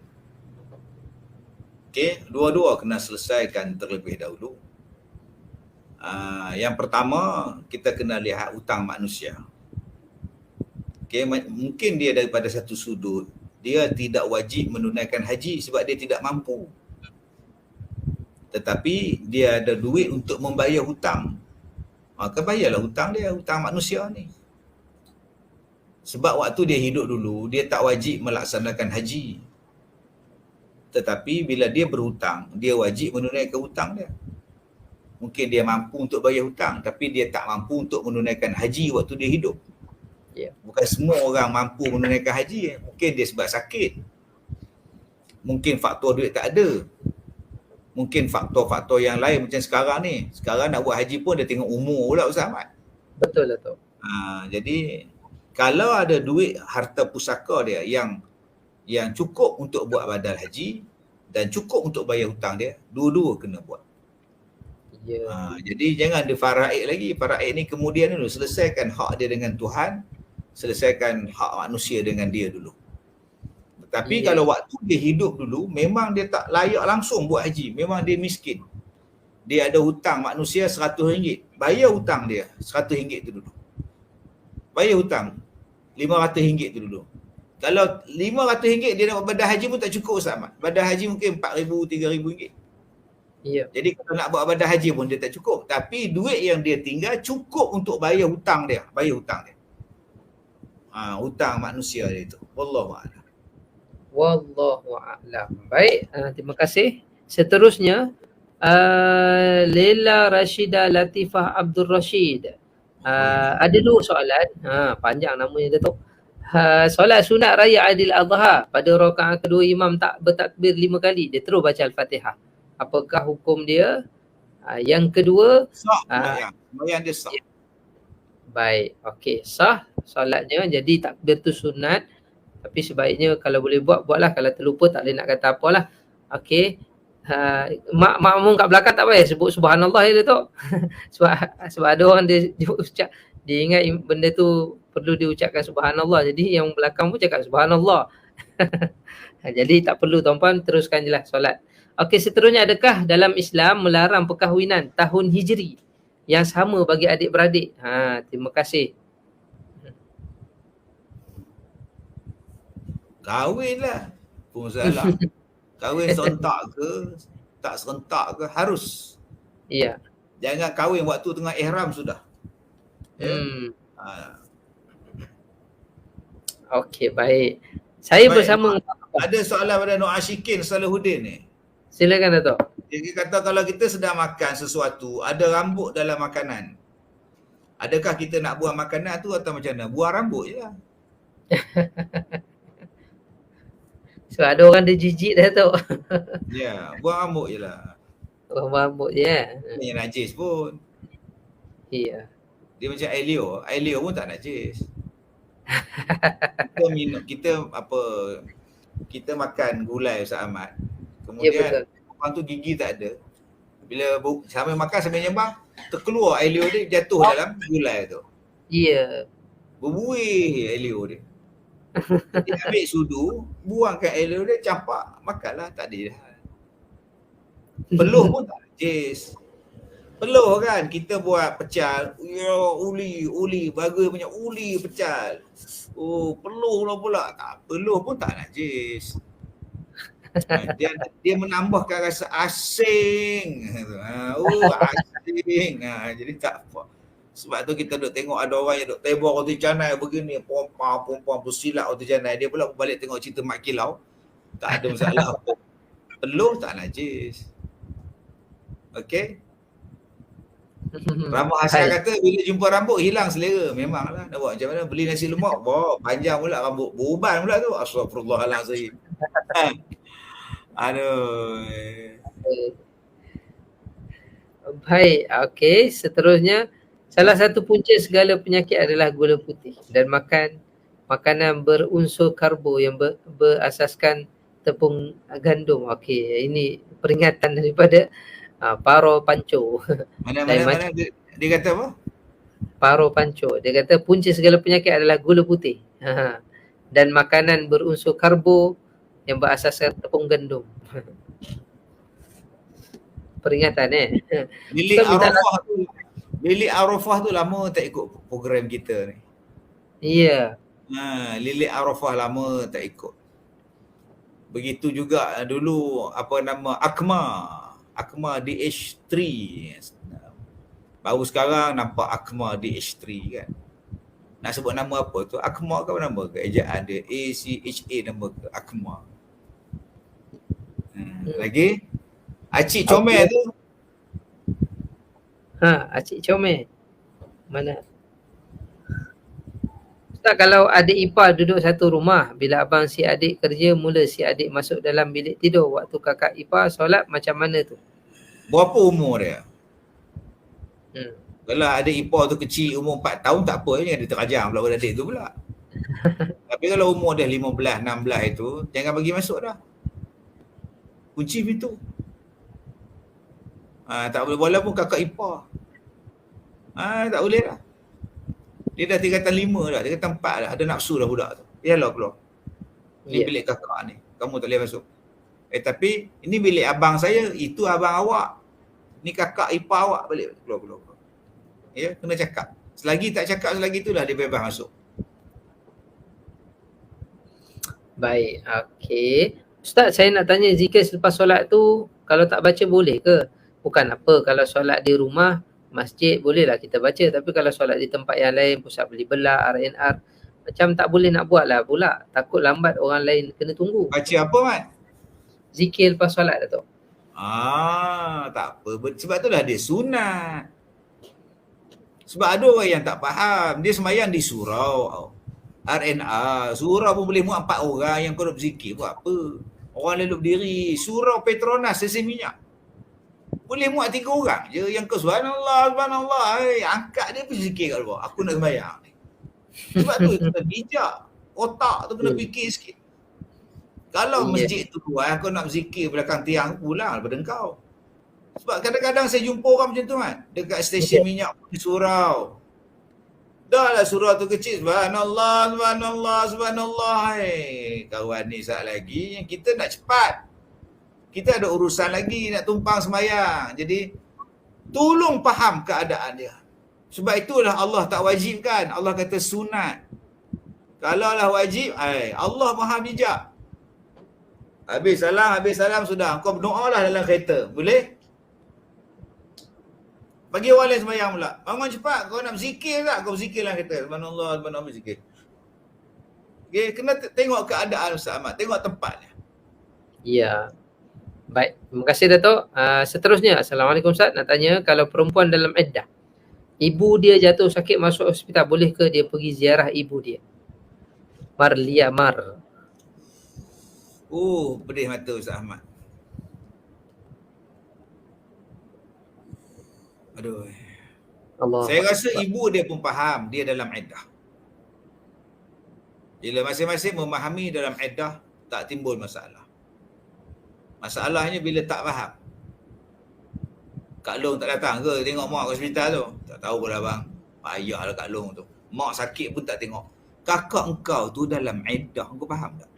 Okey, dua-dua kena selesaikan terlebih dahulu. Yang pertama, kita kena lihat hutang manusia. Okey, mungkin dia daripada satu sudut, dia tidak wajib menunaikan haji sebab dia tidak mampu. Tetapi dia ada duit untuk membayar hutang. Maka bayarlah hutang dia, hutang manusia ni. Sebab waktu dia hidup dulu, dia tak wajib melaksanakan haji. Tetapi bila dia berhutang, dia wajib menunaikan hutang dia. Mungkin dia mampu untuk bayar hutang, tapi dia tak mampu untuk menunaikan haji waktu dia hidup. Ya. Bukan semua orang mampu menunaikan haji. Mungkin dia sebab sakit. Mungkin faktor duit tak ada. Mungkin faktor-faktor yang lain macam sekarang ni. Sekarang nak buat haji pun dia tengok umur pula Ustaz Ahmad. Betul lah tu. Jadi kalau ada duit harta pusaka dia yang cukup untuk buat badal haji dan cukup untuk bayar hutang dia, dua-dua kena buat. Ya. Jadi jangan dia faraid lagi. Faraid ni kemudian dulu, selesaikan hak dia dengan Tuhan, selesaikan hak manusia dengan dia dulu. Tapi kalau waktu dia hidup dulu, memang dia tak layak langsung buat haji. Memang dia miskin. Dia ada hutang manusia RM100. Bayar hutang dia RM100 tu dulu. Bayar hutang RM500 tu dulu. Kalau RM500 dia nak buat badal haji pun tak cukup Ustaz Ahmad. Badal haji mungkin RM4,000, RM3,000. Ya. Jadi kalau nak buat badal haji pun dia tak cukup. Tapi duit yang dia tinggal cukup untuk bayar hutang dia. Bayar hutang dia. Hutang manusia dia itu. Wallahualam. Wallahualam. Baik, terima kasih. Seterusnya, Lela Rashida Latifah Abdul Rashid. Ada dua soalan. Panjang namanya Datuk. Solat sunat raya Aidil Adha, pada rakaat kedua imam tak bertakbir 5 kali, dia terus baca Al-Fatihah. Apakah hukum dia? Yang kedua, Sah sembahyang dia sah. baik, okey, sah solatnya. Jadi takbir tu sunat, tapi sebaiknya kalau boleh buatlah. Kalau terlupa tak boleh nak kata apalah. Okey. Makmum kat belakang tak payah sebut subhanallah ya Datuk. sebab ada orang dia ucap, dia ingat benda tu perlu diucapkan subhanallah. Jadi yang belakang pun cakap subhanallah. Jadi tak perlu tuan-puan, teruskan je lah solat. Okey, seterusnya, adakah dalam Islam melarang perkahwinan tahun Hijri yang sama bagi adik-beradik? Terima kasih. Kahwin lah. Pun salah. Kahwin serentak ke, tak serentak ke, harus. Ya. Jangan kahwin waktu tengah ihram sudah. Okey, baik. Saya Baik, bersama. Ada soalan pada Nur Ashikin Salahuddin ni. Silakan Datuk. Dia kata kalau kita sedang makan sesuatu, ada rambut dalam makanan. Adakah kita nak buang makanan tu atau macam mana? Buang rambut je lah. So ada orang dia jijik dah tu. Ya, buang rambut je lah. Buang rambut je. Dia najis pun. Ya. Dia macam air liur. Air liur pun tak najis. Kita makan gulai Ustaz Ahmad. Kemudian orang tu gigi tak ada. Bila sambil makan sambil nyembang, terkeluar air liur dia jatuh dalam gulai tu. Ya. Berbuih air liur dia. Dia ambil sudu, buangkan air liur dia, campak, makanlah, tak ada dah. Peluh pun tak najis. Peluh kan, kita buat pecal, uli, bagus punya uli pecal. Peluh pula. Tak, peluh pun tak najis. Dia menambahkan rasa asing. Asing. Jadi tak apa. Sebab tu kita duk tengok ada orang yang duk tebak roti canai begini, perempuan bersilat roti canai. Dia pula balik tengok cerita Mak Kilau. Tak ada masalah apa. Peluh tak najis. Okey. Rambut Hasan kata bila jumpa rambut hilang selera. Memanglah, nak buat macam mana? Beli nasi lemak, panjang pula rambut. Beruban pula tu. Astagfirullahalazim. Aduh. Baik, okey. Seterusnya, salah satu punca segala penyakit adalah gula putih dan makanan berunsur karbo yang berasaskan tepung gandum. Okey, ini peringatan daripada Paro Panco. Lain macam Dia kata apa? Paro Panco. Dia kata punca segala penyakit adalah gula putih. Dan makanan berunsur karbo yang berasaskan tepung gandum. Peringatan Bilik Ustaz minta Arafah tu, Bilik Arafah tu lama tak ikut program kita ni. Ya. Lilik Arafah lama tak ikut. Begitu juga dulu apa nama Akma DH3. Baru sekarang nampak Akma DH3 kan. Nak sebut nama apa tu? Akma ke apa nama ke? Ejaan dia ACHA nama ke Akma. Lagi Acik Comel tu. Acik Comel. Mana? Ustaz, kalau adik ipar duduk satu rumah, bila abang si adik kerja, mula si adik masuk dalam bilik tidur. Waktu kakak ipar solat, macam mana tu? Berapa umur dia? Kalau adik ipar tu kecil, umur 4 tahun tak apa, jangan dia terajang pula pada adik tu pula. Tapi kalau umur dia 15, 16 itu, jangan bagi masuk dah. Kunci pintu. Tak boleh, walaupun kakak ipar. Tak boleh dah. Dia dah tingkatan 5 dah, tingkatan 4 dah. Ada nafsu dah budak tu. Yalah keluar. Ini bilik kakak ni. Kamu tak boleh masuk. Tapi ini bilik abang saya, itu abang awak. Ni kakak ipar awak, balik keluar. Ya, kena cakap. Selagi tak cakap selagi itulah dia bebas masuk. Baik, okey. Ustaz, saya nak tanya zikir selepas solat tu kalau tak baca boleh ke? Bukan apa, kalau solat di rumah, masjid bolehlah kita baca. Tapi kalau solat di tempat yang lain, pusat beli belah, RNR, macam tak boleh nak buat lah pula. Takut lambat orang lain kena tunggu. Baca apa, Mat? Zikir lepas solat, Datuk. Tak apa. Sebab itulah dia sunat. Sebab ada orang yang tak faham. Dia sembahyang di surau. RNR. Surau pun boleh muat 4 orang yang kau nak berzikir. Buat apa? Orang lalu berdiri. Surau Petronas, stesen minyak. Boleh muat 3 orang je. Yang kau subhanallah. Angkat dia pergi zikir kat luar. Aku nak sembahyang ni. Sebab tu kena bijak. Otak tu kena fikir sikit. Kalau masjid tu luar, kau nak berzikir belakang tiang, pulang daripada kau. Sebab kadang-kadang saya jumpa orang macam tu kan. Dekat stesen minyak di surau. Dah lah surau tu kecil. Subhanallah. Kawan ni saat lagi. Kita nak cepat. Kita ada urusan lagi nak tumpang sembahyang. Jadi tolong faham keadaan dia. Sebab itulah Allah tak wajibkan. Allah kata sunat. Kalau lah wajib, Allah maha bijak. Habis salam sudah. Kau berdoa lah dalam kereta. Boleh? Bagi orang lain sembahyang pula. Bangun cepat. Kau nak berzikir tak? Kau berzikirlah kereta. Subhanallah, berzikir. Okay, kena tengok keadaan Ustaz Ahmad. Tengok tempatnya. Ya. Baik. Terima kasih Datuk. Seterusnya, Assalamualaikum Ustaz. Nak tanya, kalau perempuan dalam iddah, ibu dia jatuh sakit masuk hospital, boleh ke dia pergi ziarah ibu dia? Marlia Mar. Pedih mata Ustaz Ahmad. Aduh. Saya rasa ibu dia pun faham dia dalam iddah. Bila masing-masing memahami dalam iddah, tak timbul masalah. Masalahnya bila tak faham. Kak Long tak datang ke tengok mak kat hospital tu? Tak tahu pun lah bang. Payahlah Kak Long tu. Mak sakit pun tak tengok. Kakak engkau tu dalam iddah, kau faham tak?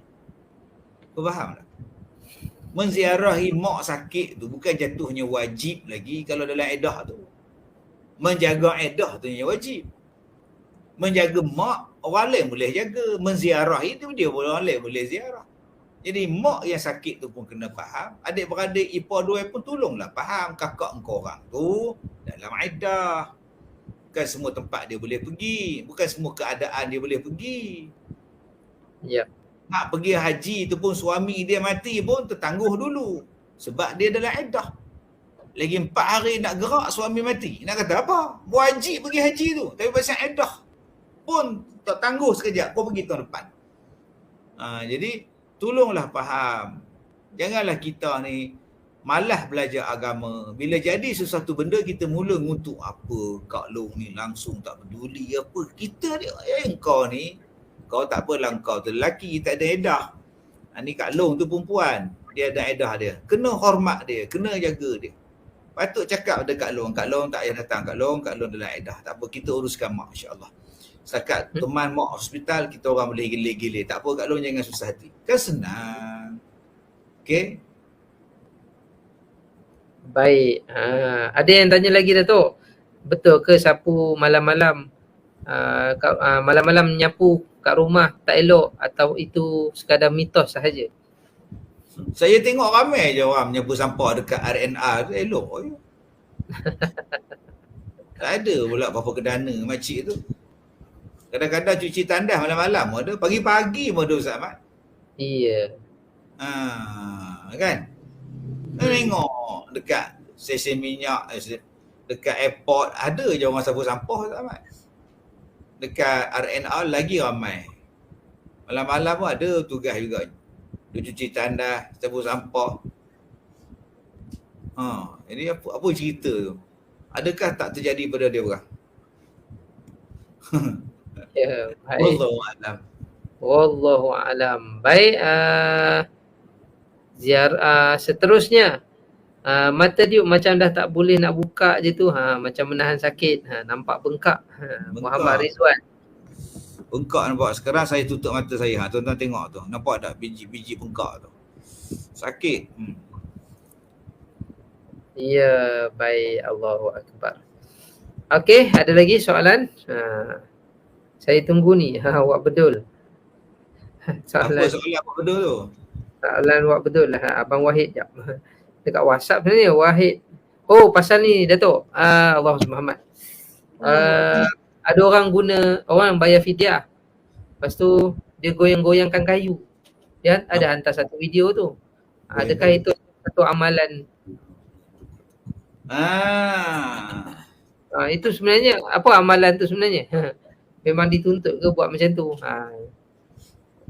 Kau faham tak? Menziarahi mak sakit tu bukan jatuhnya wajib lagi kalau dalam iddah tu. Menjaga iddah tu yang wajib. Menjaga mak, orang lain boleh jaga. Menziarahi tu dia orang lain boleh ziarah. Jadi mak yang sakit tu pun kena faham. Adik-beradik, ipar dua pun tolonglah faham kakak engkau orang tu dalam iddah. Bukan semua tempat dia boleh pergi. Bukan semua keadaan dia boleh pergi. Ya. Nak pergi haji tu pun suami dia mati pun tertangguh dulu. Sebab dia dalam iddah. Lagi 4 hari nak gerak suami mati. Nak kata apa? Wajib pergi haji tu. Tapi pasal iddah pun tak tangguh sekejap. Kau pergi tahun depan. Jadi tolonglah faham. Janganlah kita ni malas belajar agama. Bila jadi sesuatu benda kita mula ngutuk apa. Kak Long ni langsung tak peduli apa. Kita ni, kau ni, kau tak apalah kau tu lelaki tak ada edah. Ni Kak Long tu perempuan. Dia ada edah dia. Kena hormat dia, kena jaga dia. Patut cakap pada Kak Long tak payah datang Kak Long dalam edah. Tak apa, kita uruskan mak insya-Allah. Setakat teman mak hospital, kita orang boleh gilir-gilir. Tak apa Kak Long, jangan susah hati. Kan senang. Okey. Baik. Ada yang tanya lagi Datuk. Betul ke sapu malam-malam malam-malam nyapu kat rumah tak elok atau itu sekadar mitos sahaja? Saya tengok ramai je orang menyapu sampah dekat RNR tu, elok je. Tak ada pula apa-apa kedana makcik tu. Kadang-kadang cuci tandas malam-malam ada, pagi-pagi pun ada Ustaz Ahmad. Iya. Kan? Tengok dekat stesen minyak, dekat airport ada je orang sapu sampah Ustaz Ahmad. Dekat RNR lagi ramai. Malam-malam pun ada tugas juga. Dia cuci tandas, sapu sampah. Jadi apa cerita tu? Adakah tak terjadi pada dia orang? Ya, baik. Wallahu a'lam. Wallahu a'lam. Baik, seterusnya. Mata dia macam dah tak boleh nak buka je tu. Macam menahan sakit. Nampak bengkak. Muhammad Rizwan. Bengkak nampak. Sekarang saya tutup mata saya. Tuan-tuan tengok tu. Nampak tak biji-biji bengkak tu? Sakit. Ya, baik. Allahu Akbar. Okey, ada lagi soalan? Saya tunggu ni. Awak betul. Apa soalan apa betul tu? Soalan awak betul lah. Abang Wahid jap. Dekat WhatsApp sebenarnya Wahid. Oh, pasal ni Datuk. Allah Muhammad. Ada orang bayar fidyah. Lepas tu dia goyang-goyangkan kayu. Dia ada hantar satu video tu. Adakah itu satu amalan? Itu sebenarnya apa amalan tu sebenarnya? Memang dituntut ke buat macam tu?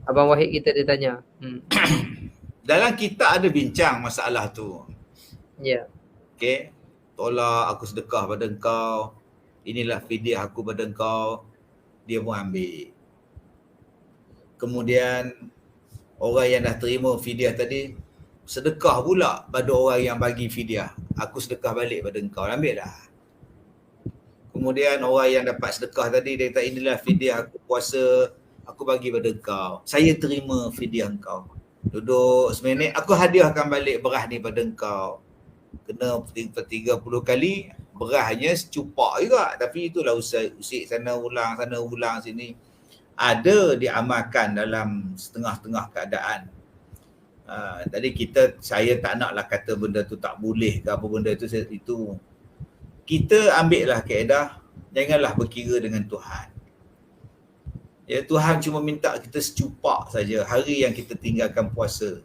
Abang Wahid kita dia tanya. Dalam kitab ada bincang masalah tu. Ya. Okey. Tolak aku sedekah pada engkau. Inilah fidyah aku pada engkau. Dia pun ambil. Kemudian orang yang dah terima fidyah tadi sedekah pula pada orang yang bagi fidyah. Aku sedekah balik pada engkau. Ambil lah. Kemudian orang yang dapat sedekah tadi dia kata inilah fidyah aku puasa, aku bagi pada engkau. Saya terima fidyah engkau. Duduk seminit, aku hadiahkan balik beras ni pada engkau. Kena 30 kali, berasnya secupak juga. Tapi itulah usik sana ulang sini. Ada diamalkan dalam setengah-setengah keadaan. Tadi saya tak naklah kata benda tu tak boleh ke apa benda tu. Kita ambil lah kaedah, janganlah berkira dengan Tuhan. Ya, Tuhan cuma minta kita secupak saja hari yang kita tinggalkan puasa.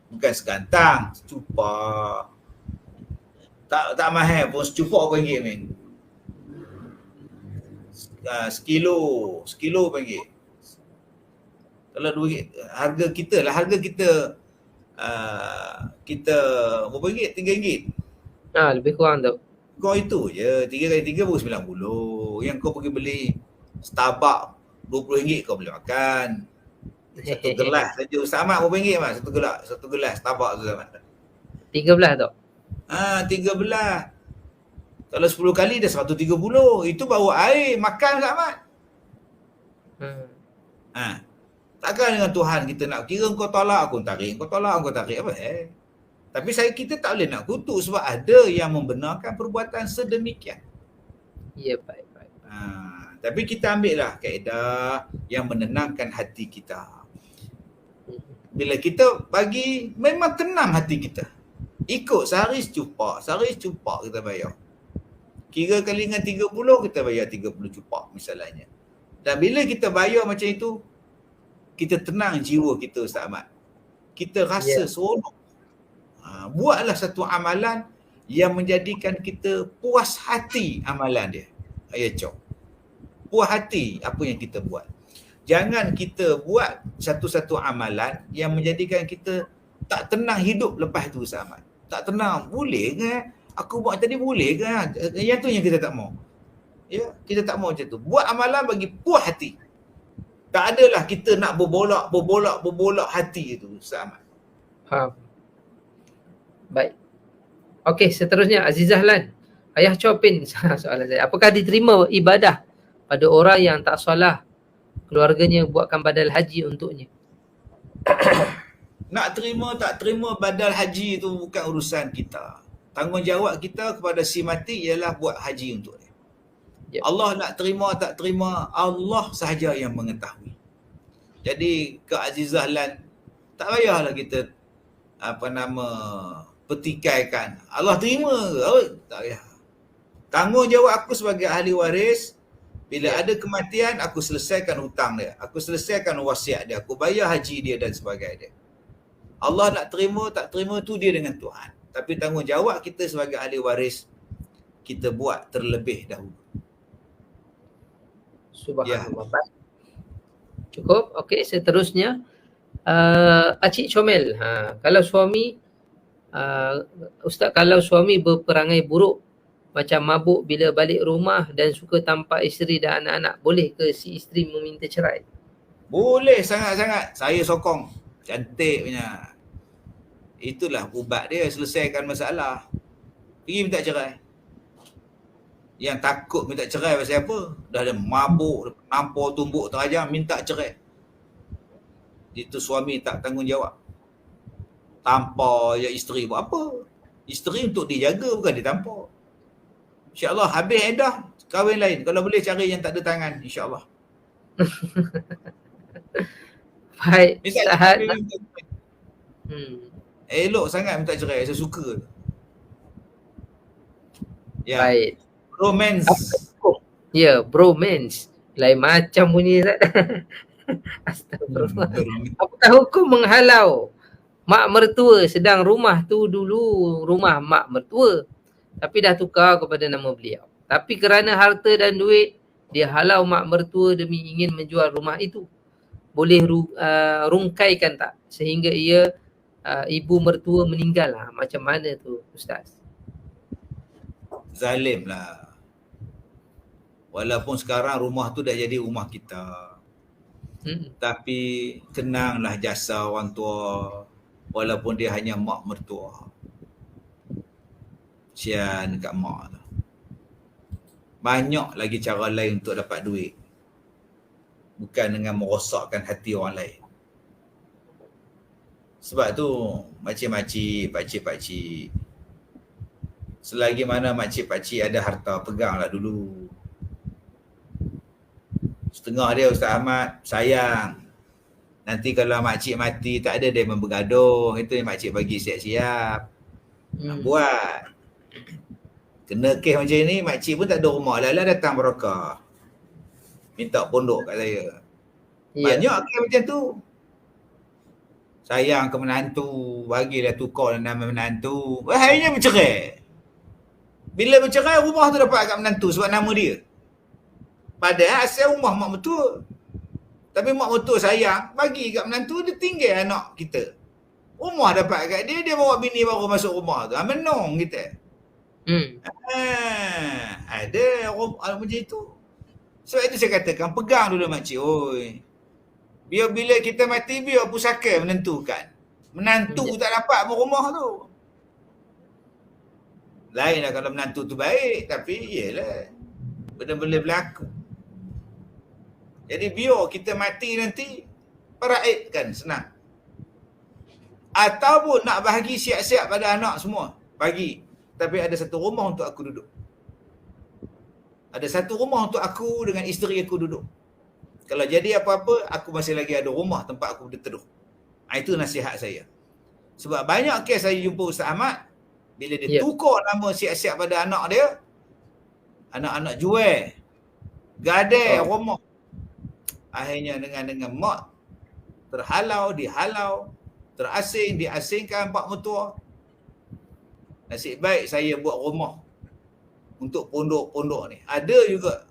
Bukan segantang, secupak. Tak mahal pun, secupak RM1 ni. Sekilo RM1. Kalau RM2, harga kita berapa ringgit? RM3. Lebih kurang tu. Kau itu je, 3 kali 3 pun RM90. Yang kau pergi beli Starbucks RM20 kau boleh makan. Satu gelas saja. Sama RM berapa Mat? Satu gelas Starbucks tu sama. 13 tu. 13. Kalau 10 kali dah 130. Itu baru air makan tak Mat? Takkan dengan Tuhan kita nak kira kau tolak aku tarik, kau tolak aku tarik apa Tapi kita tak boleh nak kutuk sebab ada yang membenarkan perbuatan sedemikian. Ya, baik. Tapi kita ambil lah kaedah yang menenangkan hati kita. Bila kita bagi, memang tenang hati kita. Ikut sehari secupak kita bayar. Kira kali dengan 30, kita bayar 30 cupak misalnya. Dan bila kita bayar macam itu, kita tenang jiwa kita Ustaz Ahmad. Kita rasa seronok. Buatlah satu amalan yang menjadikan kita puas hati amalan dia. Cok. Puas hati apa yang kita buat. Jangan kita buat satu-satu amalan yang menjadikan kita tak tenang hidup lepas tu Ustaz Ahmad. Tak tenang. Boleh ke? Aku buat tadi boleh ke? Yang tu yang kita tak mau. Ya, kita tak mau macam tu. Buat amalan bagi puas hati. Tak adalah kita nak berbolak hati itu, Ustaz Ahmad. Faham. Baik. Okey, seterusnya Azizah Lan. Ayah Chopin soalan saya. Apakah diterima ibadah pada orang yang tak solah, keluarganya buatkan badal haji untuknya? Nak terima tak terima badal haji itu bukan urusan kita. Tanggungjawab kita kepada si mati ialah buat haji untuk dia. Ya. Allah nak terima tak terima, Allah sahaja yang mengetahui. Jadi ke Azizah Lan, tak payahlah kita petikaikan. Allah terima ke? Tak payah. Tanggungjawab aku sebagai ahli waris, bila ada kematian, aku selesaikan hutang dia. Aku selesaikan wasiat dia. Aku bayar haji dia dan sebagainya. Allah nak terima tak terima tu dia dengan Tuhan. Tapi tanggungjawab kita sebagai ahli waris, kita buat terlebih dahulu. Subhanallah. Baik. Cukup. Okey, seterusnya Acik Comel. Kalau suami Ustaz, kalau suami berperangai buruk macam mabuk bila balik rumah dan suka tampak isteri dan anak-anak, boleh ke si isteri meminta cerai? Boleh sangat-sangat. Saya sokong. Cantik punya. Itulah ubat dia, selesaikan masalah. Pergi minta cerai. Yang takut minta cerai pasal apa? Dah ada mabuk, nampar tumbuk terajam, minta cerai. Itu suami tak tanggungjawab. Tampar ya isteri buat apa? Isteri untuk dijaga, bukan ditampar. InsyaAllah habis edah, kahwin lain. Kalau boleh cari yang tak ada tangan, insyaAllah. Baik. Misalnya, Hmm. elok sangat minta cerai, saya suka. Ya. Baik. Romance. Ya, bromance. Lain macam bunyi Ustaz. Astagfirullah. Apakah hukum menghalau mak mertua sedang rumah tu dulu rumah mak mertua tapi dah tukar kepada nama beliau? Tapi kerana harta dan duit, dia halau mak mertua demi ingin menjual rumah itu. Boleh rungkaikan tak sehingga ia ibu mertua meninggal? Macam mana tu Ustaz? Zalim lah. Walaupun sekarang rumah tu dah jadi rumah kita. Tapi kenanglah jasa orang tua walaupun dia hanya mak mertua. Kesian dekat mak tu. Banyak lagi cara lain untuk dapat duit. Bukan dengan merosakkan hati orang lain. Sebab tu makcik-makcik, pakcik-pakcik, selagi mana makcik-pakcik ada harta, peganglah dulu. Setengah dia Ustaz Ahmad sayang. Nanti kalau makcik mati tak ada dia bergaduh. Itu yang makcik bagi siap-siap. Nak buat. Kena kes macam ni, makcik pun tak ada rumah. Lala datang Barakah. Minta pondok kat saya. Banyak kes macam tu. Sayang ke menantu, bagilah tukar nama menantu. Akhirnya bercerai. Bila bercerai, rumah tu dapat kat menantu sebab nama dia. Padahal asal rumah mak mertua. Tapi mak mertua sayang, bagi kat menantu, dia tinggal anak kita. Rumah dapat kat dia, dia bawa bini baru masuk rumah tu. Menong kita. Ada orang macam itu. Sebab itu saya katakan, pegang dulu makcik. Oi, biar bila kita mati, biar pusaka menentukan. Menantu tak dapat rumah tu. Lainlah kalau menantu tu baik, tapi iyalah, benda boleh berlaku. Jadi biar kita mati nanti, peraitkan senang. Ataupun nak bahagi siap-siap pada anak semua, bagi. Tapi ada satu rumah untuk aku duduk. Ada satu rumah untuk aku dengan isteri aku duduk. Kalau jadi apa-apa, aku masih lagi ada rumah tempat aku berteduh. Itu nasihat saya. Sebab banyak kes saya jumpa Ustaz Ahmad, bila dia tukar nama siap-siap pada anak dia, anak-anak jual, gadai rumah. Akhirnya dengan mak terhalau, dihalau, terasing, diasingkan pak mertua. Nasib baik saya buat rumah untuk pondok-pondok ni. Ada juga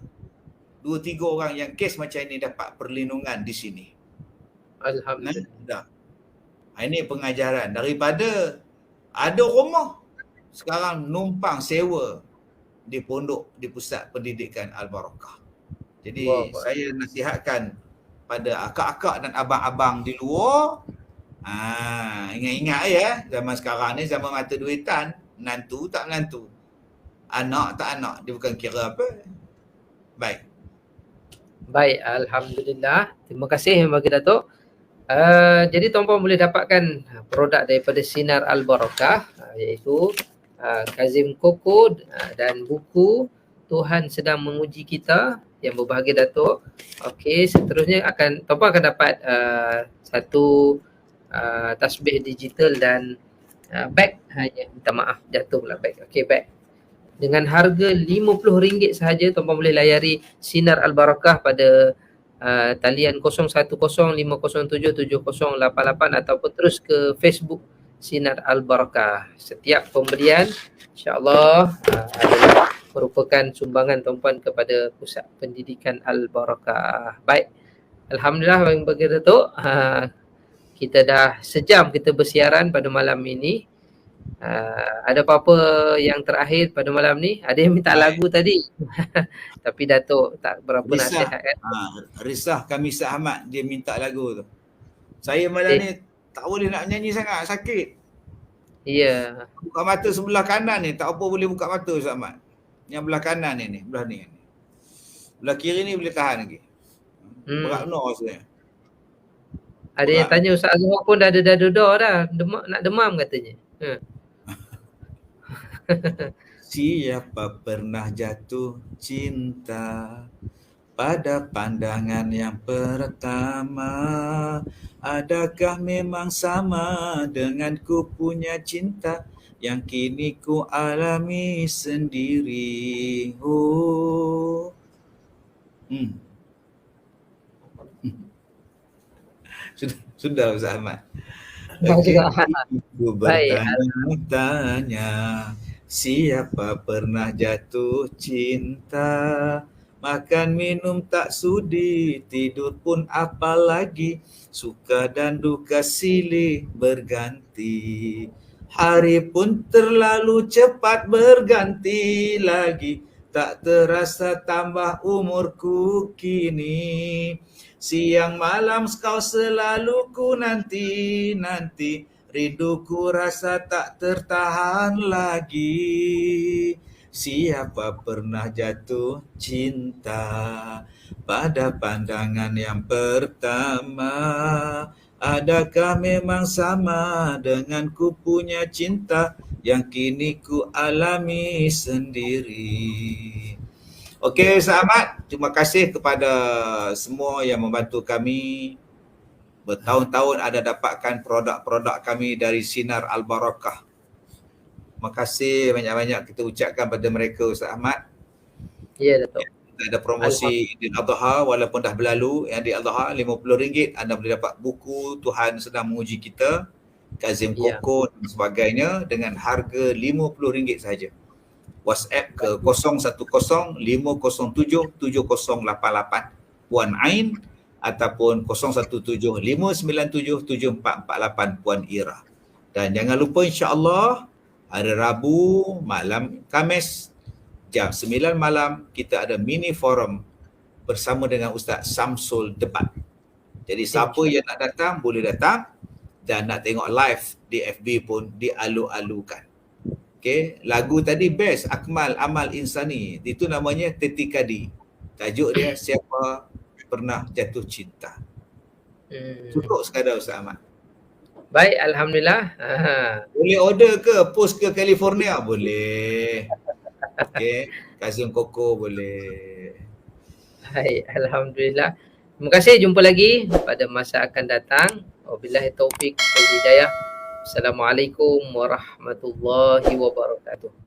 2-3 orang yang kes macam ini dapat perlindungan di sini. Alhamdulillah. Ini pengajaran daripada ada rumah, sekarang numpang sewa di pondok, di pusat pendidikan Al-Barakah. Jadi saya nasihatkan pada akak-akak dan abang-abang di luar. Ingat-ingat ya, zaman sekarang ni zaman mata duitan, menantu tak menantu, anak tak anak, dia bukan kira apa. Baik. Baik, alhamdulillah. Terima kasih bagi Datuk. Jadi tuan-puan boleh dapatkan produk daripada Sinar Al-Barakah, iaitu Kazim Koko dan buku Tuhan Sedang Menguji Kita yang berbahagia Datuk. Okey, seterusnya tuan-puan akan dapat satu tasbih digital dan beg. Minta maaf, jatuh pula beg. Okey, beg. Dengan harga RM50 sahaja, tuan-puan boleh layari Sinar Al-Barakah pada talian 0105077088 ataupun terus ke Facebook Sinar Al-Barakah. Setiap pembelian insya-Allah adalah merupakan sumbangan tuan-puan kepada Pusat Pendidikan Al-Barakah. Baik. Alhamdulillah bagi Datuk, kita dah sejam kita bersiaran pada malam ini. Ada apa-apa yang terakhir pada malam ni? Ada yang minta lagu tadi. Tapi Datuk tak berapa nasihat kan. Risah Kamisah Ahmad dia minta lagu tu. Saya malam ni tak boleh nak nyanyi sangat, sakit. Ya. Buka mata sebelah kanan ni, tak apa boleh buka mata Ustaz Ahmad. Yang belah kanan ni, belah ni. Belah kiri ni boleh tahan lagi. Berat benar rasanya. Ada yang tanya Ustaz Azhar pun dah ada dah, nak demam katanya. Siapa pernah jatuh cinta pada pandangan yang pertama? Adakah memang sama dengan ku punya cinta yang kini ku alami sendiri? Sudah Ustaz Ahmad. Ku bertanya-tanya, siapa pernah jatuh cinta? Makan minum tak sudi, tidur pun apalagi, suka dan duka silih berganti. Hari pun terlalu cepat berganti lagi, tak terasa tambah umurku kini. Siang malam kau selalu ku nanti, rinduku rasa tak tertahan lagi. Siapa pernah jatuh cinta pada pandangan yang pertama? Adakah memang sama dengan ku punya cinta yang kini ku alami sendiri? Okey, sahabat, terima kasih kepada semua yang membantu kami. Bertahun-tahun ada dapatkan produk-produk kami dari Sinar Al-Barakah. Terima kasih banyak-banyak kita ucapkan pada mereka Ustaz Ahmad. Ya, Datuk. Kita ada promosi Idul Adha walaupun dah berlalu. Yang di Adha RM50 anda boleh dapat buku Tuhan Sedang Menguji Kita, Kazim Koko dan sebagainya dengan harga RM50 sahaja. WhatsApp ke 0105077088 Puan Ain ataupun 0175977448 Puan Ira. Dan jangan lupa insya-Allah hari Rabu malam Khamis jam 9 malam kita ada mini forum bersama dengan Ustaz Samsul Debat. Jadi siapa yang nak datang boleh datang dan nak tengok live di FB pun dialu-alukan. Okey, lagu tadi best Akmal Amal Insani, itu namanya Tetikadi. Tajuk dia siapa pernah jatuh cinta. Cukup sekadar Ustaz Ahmad. Baik, alhamdulillah. Boleh order ke post ke California? Boleh. Okey, Kazim Koko boleh. Baik, alhamdulillah. Terima kasih, jumpa lagi pada masa akan datang. Wabillahi taufik wal hidayah. Assalamualaikum warahmatullahi wabarakatuh.